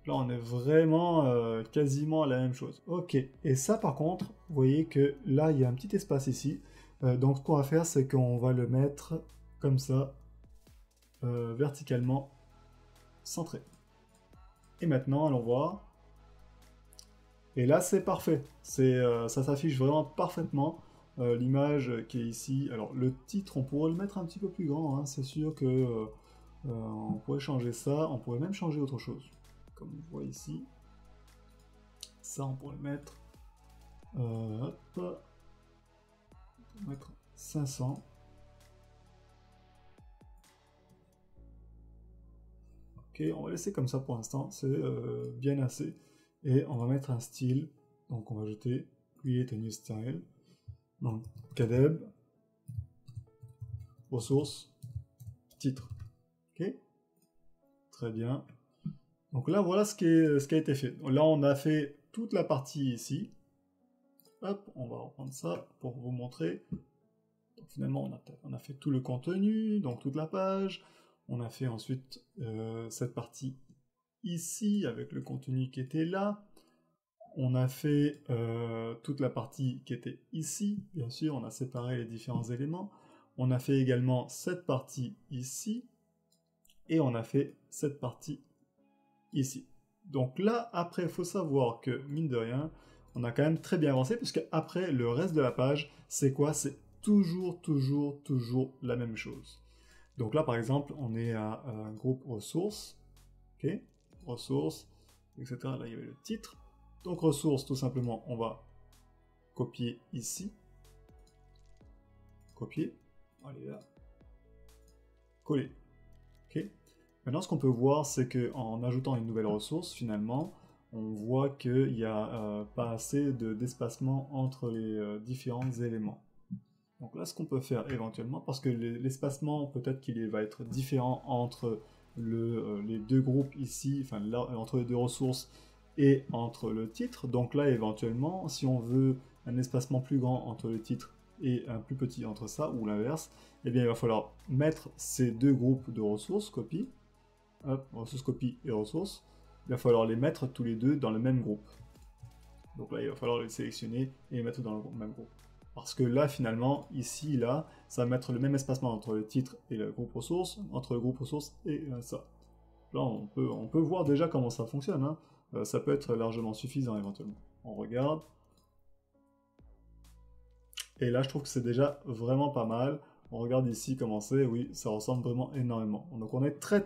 S1: Là, on est vraiment quasiment à la même chose. Ok, et ça par contre, vous voyez que là, il y a un petit espace ici. Donc ce qu'on va faire, c'est qu'on va le mettre comme ça, verticalement centré. Et maintenant, allons voir. Et là, c'est parfait. Ça s'affiche vraiment parfaitement. L'image qui est ici. Alors, le titre, on pourrait le mettre un petit peu plus grand. Hein. C'est sûr que on pourrait changer ça. On pourrait même changer autre chose. Comme on voit ici. Ça, on pourrait le mettre. Hop. On pourrait mettre 500. Ok, on va laisser comme ça pour l'instant. C'est bien assez. Et on va mettre un style. Donc, on va ajouter Create a new style. Donc, Kadeb. Ressources. Titre. Ok. Très bien. Donc là, voilà ce qui a été fait. Là, on a fait toute la partie ici. Hop, on va reprendre ça pour vous montrer. Donc finalement, on a fait tout le contenu, donc toute la page. On a fait ensuite cette partie ici, avec le contenu qui était là. On a fait toute la partie qui était ici. Bien sûr, on a séparé les différents éléments. On a fait également cette partie ici. Et on a fait cette partie ici. Donc là, après, il faut savoir que, mine de rien, on a quand même très bien avancé, puisque après, le reste de la page, c'est quoi? C'est toujours la même chose. Donc là, par exemple, on est à un groupe ressources, ok, ressources, etc. Là, il y avait le titre. Donc ressources, tout simplement, on va copier ici, copier, allez là, coller, ok. Maintenant, ce qu'on peut voir, c'est qu'en ajoutant une nouvelle ressource, finalement, on voit qu'il n'y a pas assez d'espacement entre les différents éléments. Donc là, ce qu'on peut faire éventuellement, parce que l'espacement, peut-être qu'il va être différent entre les deux groupes ici, enfin là, entre les deux ressources et entre le titre. Donc là, éventuellement, si on veut un espacement plus grand entre le titre et un plus petit entre ça, ou l'inverse, eh bien, il va falloir mettre ces deux groupes de ressources, copie, hop, ressources copie et ressources, il va falloir les mettre tous les deux dans le même groupe. Donc là, il va falloir les sélectionner et les mettre dans le même groupe. Parce que là, finalement, ici, là, ça va mettre le même espacement entre le titre et le groupe ressources, entre le groupe ressources et ça. Là, on peut voir déjà comment ça fonctionne. Hein. Ça peut être largement suffisant éventuellement. On regarde. Et là, je trouve que c'est déjà vraiment pas mal. On regarde ici comment c'est, oui, ça ressemble vraiment énormément. Donc on est très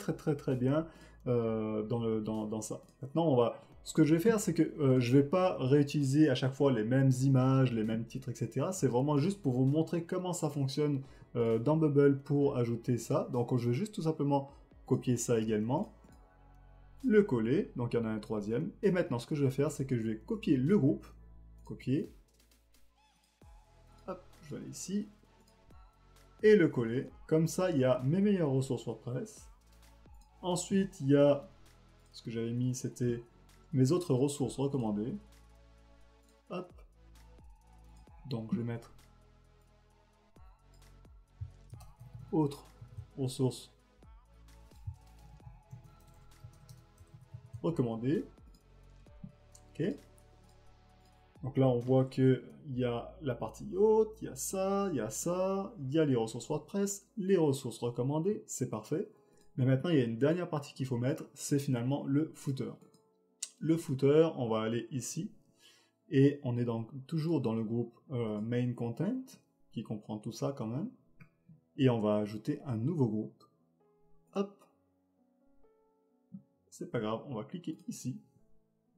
S1: bien dans ça. Maintenant, ce que je vais faire, c'est que je ne vais pas réutiliser à chaque fois les mêmes images, les mêmes titres, etc. C'est vraiment juste pour vous montrer comment ça fonctionne dans Bubble pour ajouter ça. Donc je vais juste tout simplement copier ça également. le coller, donc il y en a un troisième, et maintenant ce que je vais faire, c'est que je vais copier le groupe, copier, hop, je vais aller ici, et le coller, comme ça il y a mes meilleures ressources WordPress. Ensuite il y a, ce que j'avais mis c'était mes autres ressources recommandées, hop, donc je vais mettre autres ressources recommandées, ok. Donc là, on voit qu'il y a la partie haute, il y a ça, il y a ça, il y a les ressources WordPress, les ressources recommandées, c'est parfait. Mais maintenant, il y a une dernière partie qu'il faut mettre, c'est finalement le footer. Le footer, on va aller ici, et on est donc toujours dans le groupe Main Content, qui comprend tout ça quand même. Et on va ajouter un nouveau groupe. Hop. C'est pas grave, on va cliquer ici.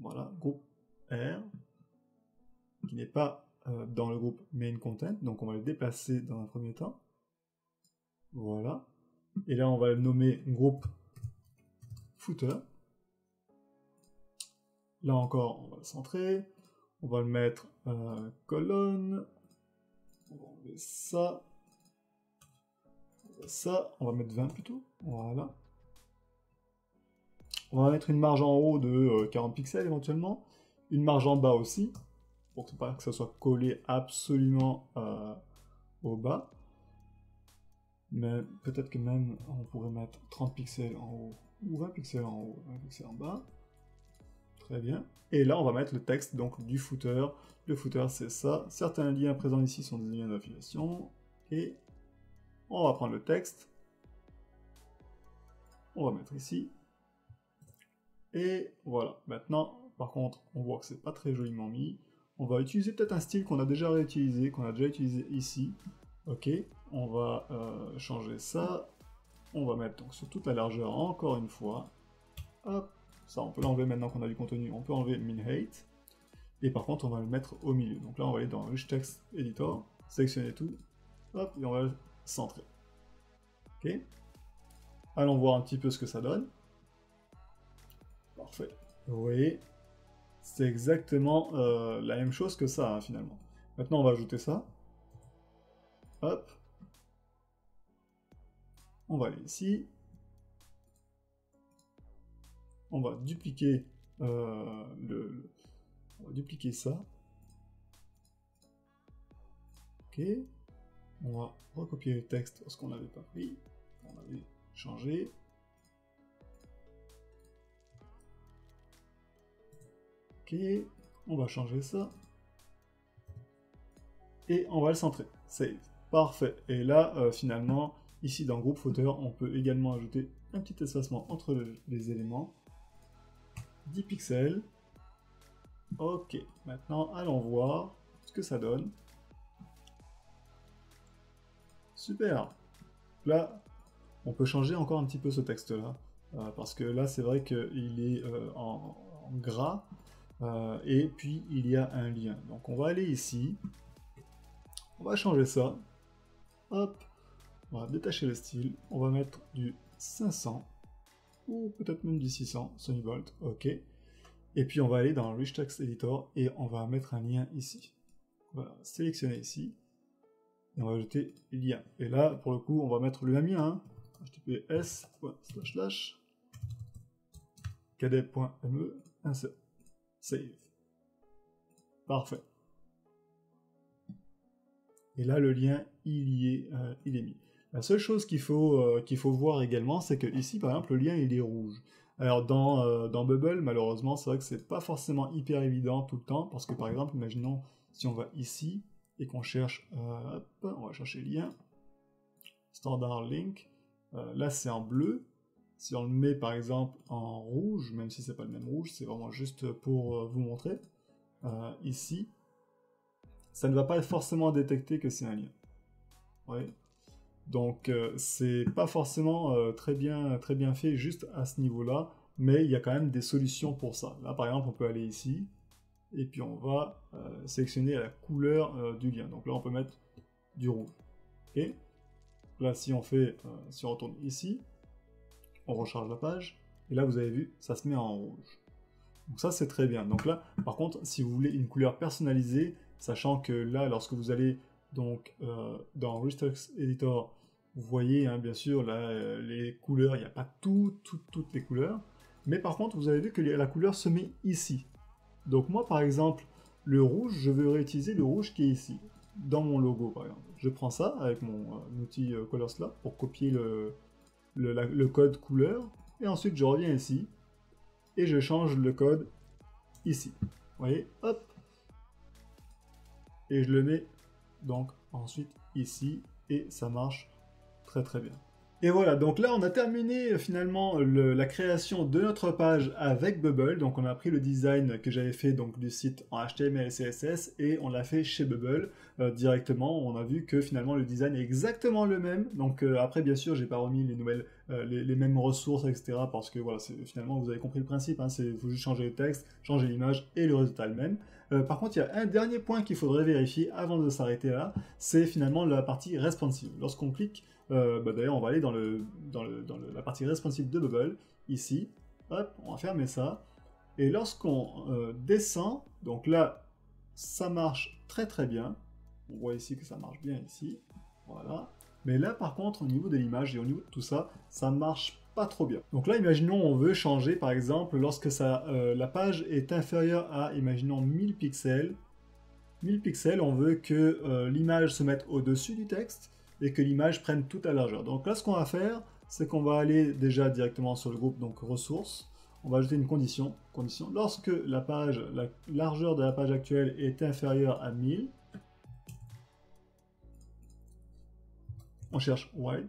S1: Voilà, groupe R, qui n'est pas dans le groupe Main Content, donc on va le déplacer dans un premier temps. Voilà. Et là, on va le nommer groupe Footer. Là encore, on va le centrer. On va le mettre colonne. On va enlever ça. Ça, on va mettre 20 plutôt. Voilà. On va mettre une marge en haut de 40 pixels éventuellement. Une marge en bas aussi, pour pas que ça soit collé absolument au bas. Mais peut-être que même on pourrait mettre 30 pixels en haut, ou 20 pixels en haut, 20 pixels en bas. Très bien. Et là, on va mettre le texte donc du footer. Le footer, c'est ça. Certains liens présents ici sont des liens d'affiliation. Et on va prendre le texte. On va mettre ici. Et voilà. Maintenant, par contre, on voit que c'est pas très joliment mis. On va utiliser peut-être un style qu'on a déjà réutilisé, qu'on a déjà utilisé ici. Ok. On va changer ça. On va mettre donc sur toute la largeur encore une fois. Hop. Ça, on peut l'enlever maintenant qu'on a du contenu. On peut enlever min height. Et par contre, on va le mettre au milieu. Donc là, on va aller dans Rich Text Editor, sélectionner tout. Hop, et on va le centrer. Ok. Allons voir un petit peu ce que ça donne. Parfait. Vous voyez, c'est exactement la même chose que ça, hein, finalement. Maintenant, on va ajouter ça. Hop. On va aller ici. On va dupliquer on va dupliquer ça. Ok. On va recopier le texte parce qu'on n'avait pas pris. On avait changé. Ok. On va changer ça. Et on va le centrer. Save. Parfait. Et là, finalement, ici dans Groupe Footer, on peut également ajouter un petit espacement entre les éléments. 10 pixels. Ok. Maintenant, allons voir ce que ça donne. Super. Là, on peut changer encore un petit peu ce texte-là. Parce que là, c'est vrai qu'il est en gras. Et puis, il y a un lien. Donc, on va aller ici. On va changer ça. Hop. On va détacher le style. On va mettre du 500. Ou peut-être même du 600. Sunnybolt. Ok. Et puis, on va aller dans Rich Text Editor. Et on va mettre un lien ici. On va sélectionner ici. Et on va ajouter lien. Et là, pour le coup, on va mettre le même lien. Hein. https://cadep.me insert. Save. Parfait. Et là, le lien, il est mis. La seule chose qu'il faut voir également, c'est que ici, par exemple, le lien, il est rouge. Alors, dans Bubble, malheureusement, c'est vrai que c'est pas forcément hyper évident tout le temps, parce que, par exemple, imaginons, si on va ici, et qu'on cherche, hop, on va chercher lien, standard link, là, c'est en bleu. Si on le met, par exemple, en rouge, même si c'est pas le même rouge, c'est vraiment juste pour vous montrer, ici, ça ne va pas forcément détecter que c'est un lien. Ouais. Donc c'est pas forcément très bien fait juste à ce niveau-là, mais il y a quand même des solutions pour ça. Là par exemple on peut aller ici, et puis on va sélectionner la couleur du lien. Donc là on peut mettre du rouge. Okay. Là si on retourne ici, on recharge la page, et là vous avez vu, ça se met en rouge. Donc ça c'est très bien. Donc là, par contre, si vous voulez une couleur personnalisée, sachant que là, lorsque vous allez donc dans Restricts Editor, vous voyez hein, bien sûr là, les couleurs, il n'y a pas toutes les couleurs, mais par contre vous avez vu que la couleur se met ici. Donc moi par exemple, le rouge, je veux réutiliser le rouge qui est ici, dans mon logo par exemple. Je prends ça avec mon outil Color Slab pour copier le code couleur, et ensuite je reviens ici, et je change le code ici. Vous voyez, hop, et je le mets donc ensuite ici, et ça marche très bien. Et voilà, donc là on a terminé finalement la création de notre page avec Bubble. Donc on a pris le design que j'avais fait donc du site en HTML et CSS et on l'a fait chez Bubble directement. On a vu que finalement le design est exactement le même. Donc après bien sûr j'ai pas remis les nouvelles, les mêmes ressources etc. Parce que voilà, finalement vous avez compris le principe. Hein, il faut juste changer le texte, changer l'image et le résultat est le même. Par contre il y a un dernier point qu'il faudrait vérifier avant de s'arrêter là. C'est finalement la partie responsive. Lorsqu'on clique d'ailleurs, on va aller dans la partie responsive de Bubble, ici, hop, on va fermer ça, et lorsqu'on descend, donc là, ça marche très bien, on voit ici que ça marche bien ici, voilà, mais là par contre, au niveau de l'image et au niveau de tout ça, ça marche pas trop bien. Donc là, imaginons on veut changer, par exemple, lorsque la page est inférieure à, imaginons, 1000 pixels, on veut que l'image se mette au-dessus du texte, et que l'image prenne toute la largeur. Donc là, ce qu'on va faire, c'est qu'on va aller déjà directement sur le groupe, donc ressources, on va ajouter une condition, lorsque la largeur de la page actuelle est inférieure à 1000, on cherche white,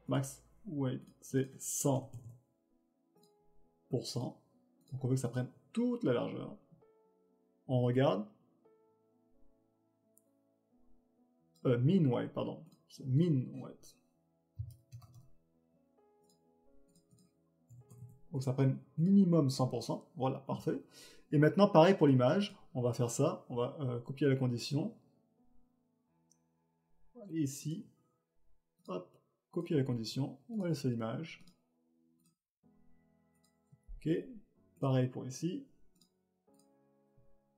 S1: max white, c'est 100%, donc on veut que ça prenne toute la largeur. On regarde, mean white, pardon, c'est mean white. Donc ça prenne minimum 100%, voilà, parfait. Et maintenant, pareil pour l'image, on va faire ça, on va copier la condition. On va aller ici, hop, copier la condition, on va aller sur l'image. Ok, pareil pour ici.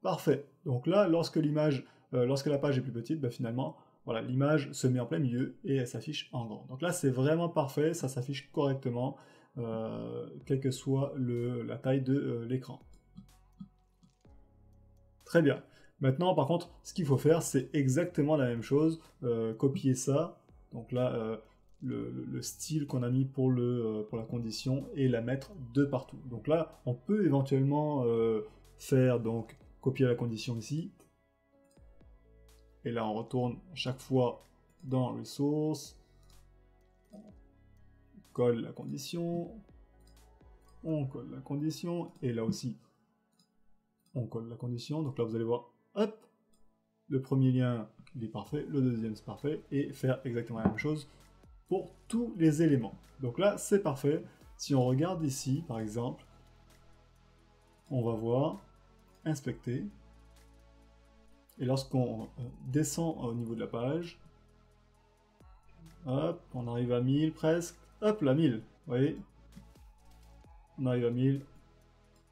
S1: Parfait. Donc là, lorsque la page est plus petite, bah finalement, voilà, l'image se met en plein milieu et elle s'affiche en grand. Donc là, c'est vraiment parfait, ça s'affiche correctement, quelle que soit la taille de l'écran. Très bien. Maintenant, par contre, ce qu'il faut faire, c'est exactement la même chose. Copier ça, donc là, le style qu'on a mis pour la condition, et la mettre de partout. Donc là, on peut éventuellement faire donc copier la condition ici. Et là, on retourne chaque fois dans Resources. On colle la condition. On colle la condition. Et là aussi, on colle la condition. Donc là, vous allez voir, hop, le premier lien, il est parfait. Le deuxième, c'est parfait. Et faire exactement la même chose pour tous les éléments. Donc là, c'est parfait. Si on regarde ici, par exemple, on va voir, inspecter. Et lorsqu'on descend au niveau de la page, hop, on arrive à 1000 presque, hop là, 1000, vous voyez, on arrive à 1000,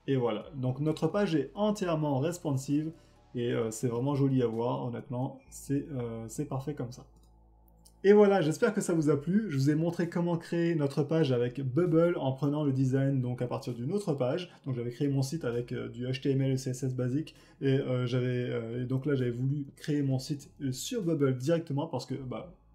S1: et voilà. Donc notre page est entièrement responsive, et c'est vraiment joli à voir, honnêtement, c'est parfait comme ça. Et voilà, j'espère que ça vous a plu. Je vous ai montré comment créer notre page avec Bubble en prenant le design donc à partir d'une autre page. Donc j'avais créé mon site avec du HTML et CSS basique et donc là j'avais voulu créer mon site sur Bubble directement parce que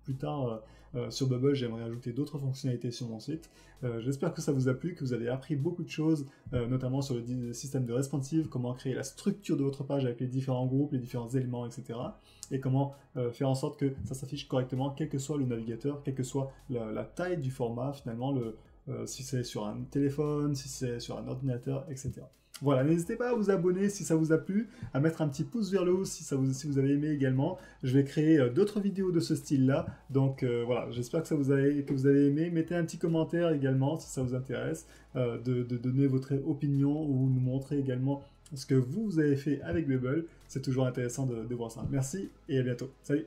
S1: plus tard sur Bubble j'aimerais ajouter d'autres fonctionnalités sur mon site. J'espère que ça vous a plu, que vous avez appris beaucoup de choses, notamment sur le système de responsive, comment créer la structure de votre page avec les différents groupes, les différents éléments, etc. Et comment faire en sorte que ça s'affiche correctement, quel que soit le navigateur, quelle que soit la taille du format, finalement, si c'est sur un téléphone, si c'est sur un ordinateur, etc. Voilà, n'hésitez pas à vous abonner si ça vous a plu, à mettre un petit pouce vers le haut si vous avez aimé également. Je vais créer d'autres vidéos de ce style-là, donc voilà, j'espère que vous avez aimé. Mettez un petit commentaire également si ça vous intéresse, de donner votre opinion ou nous montrer également ce que vous avez fait avec Bubble. C'est toujours intéressant de voir ça. Merci et à bientôt. Salut!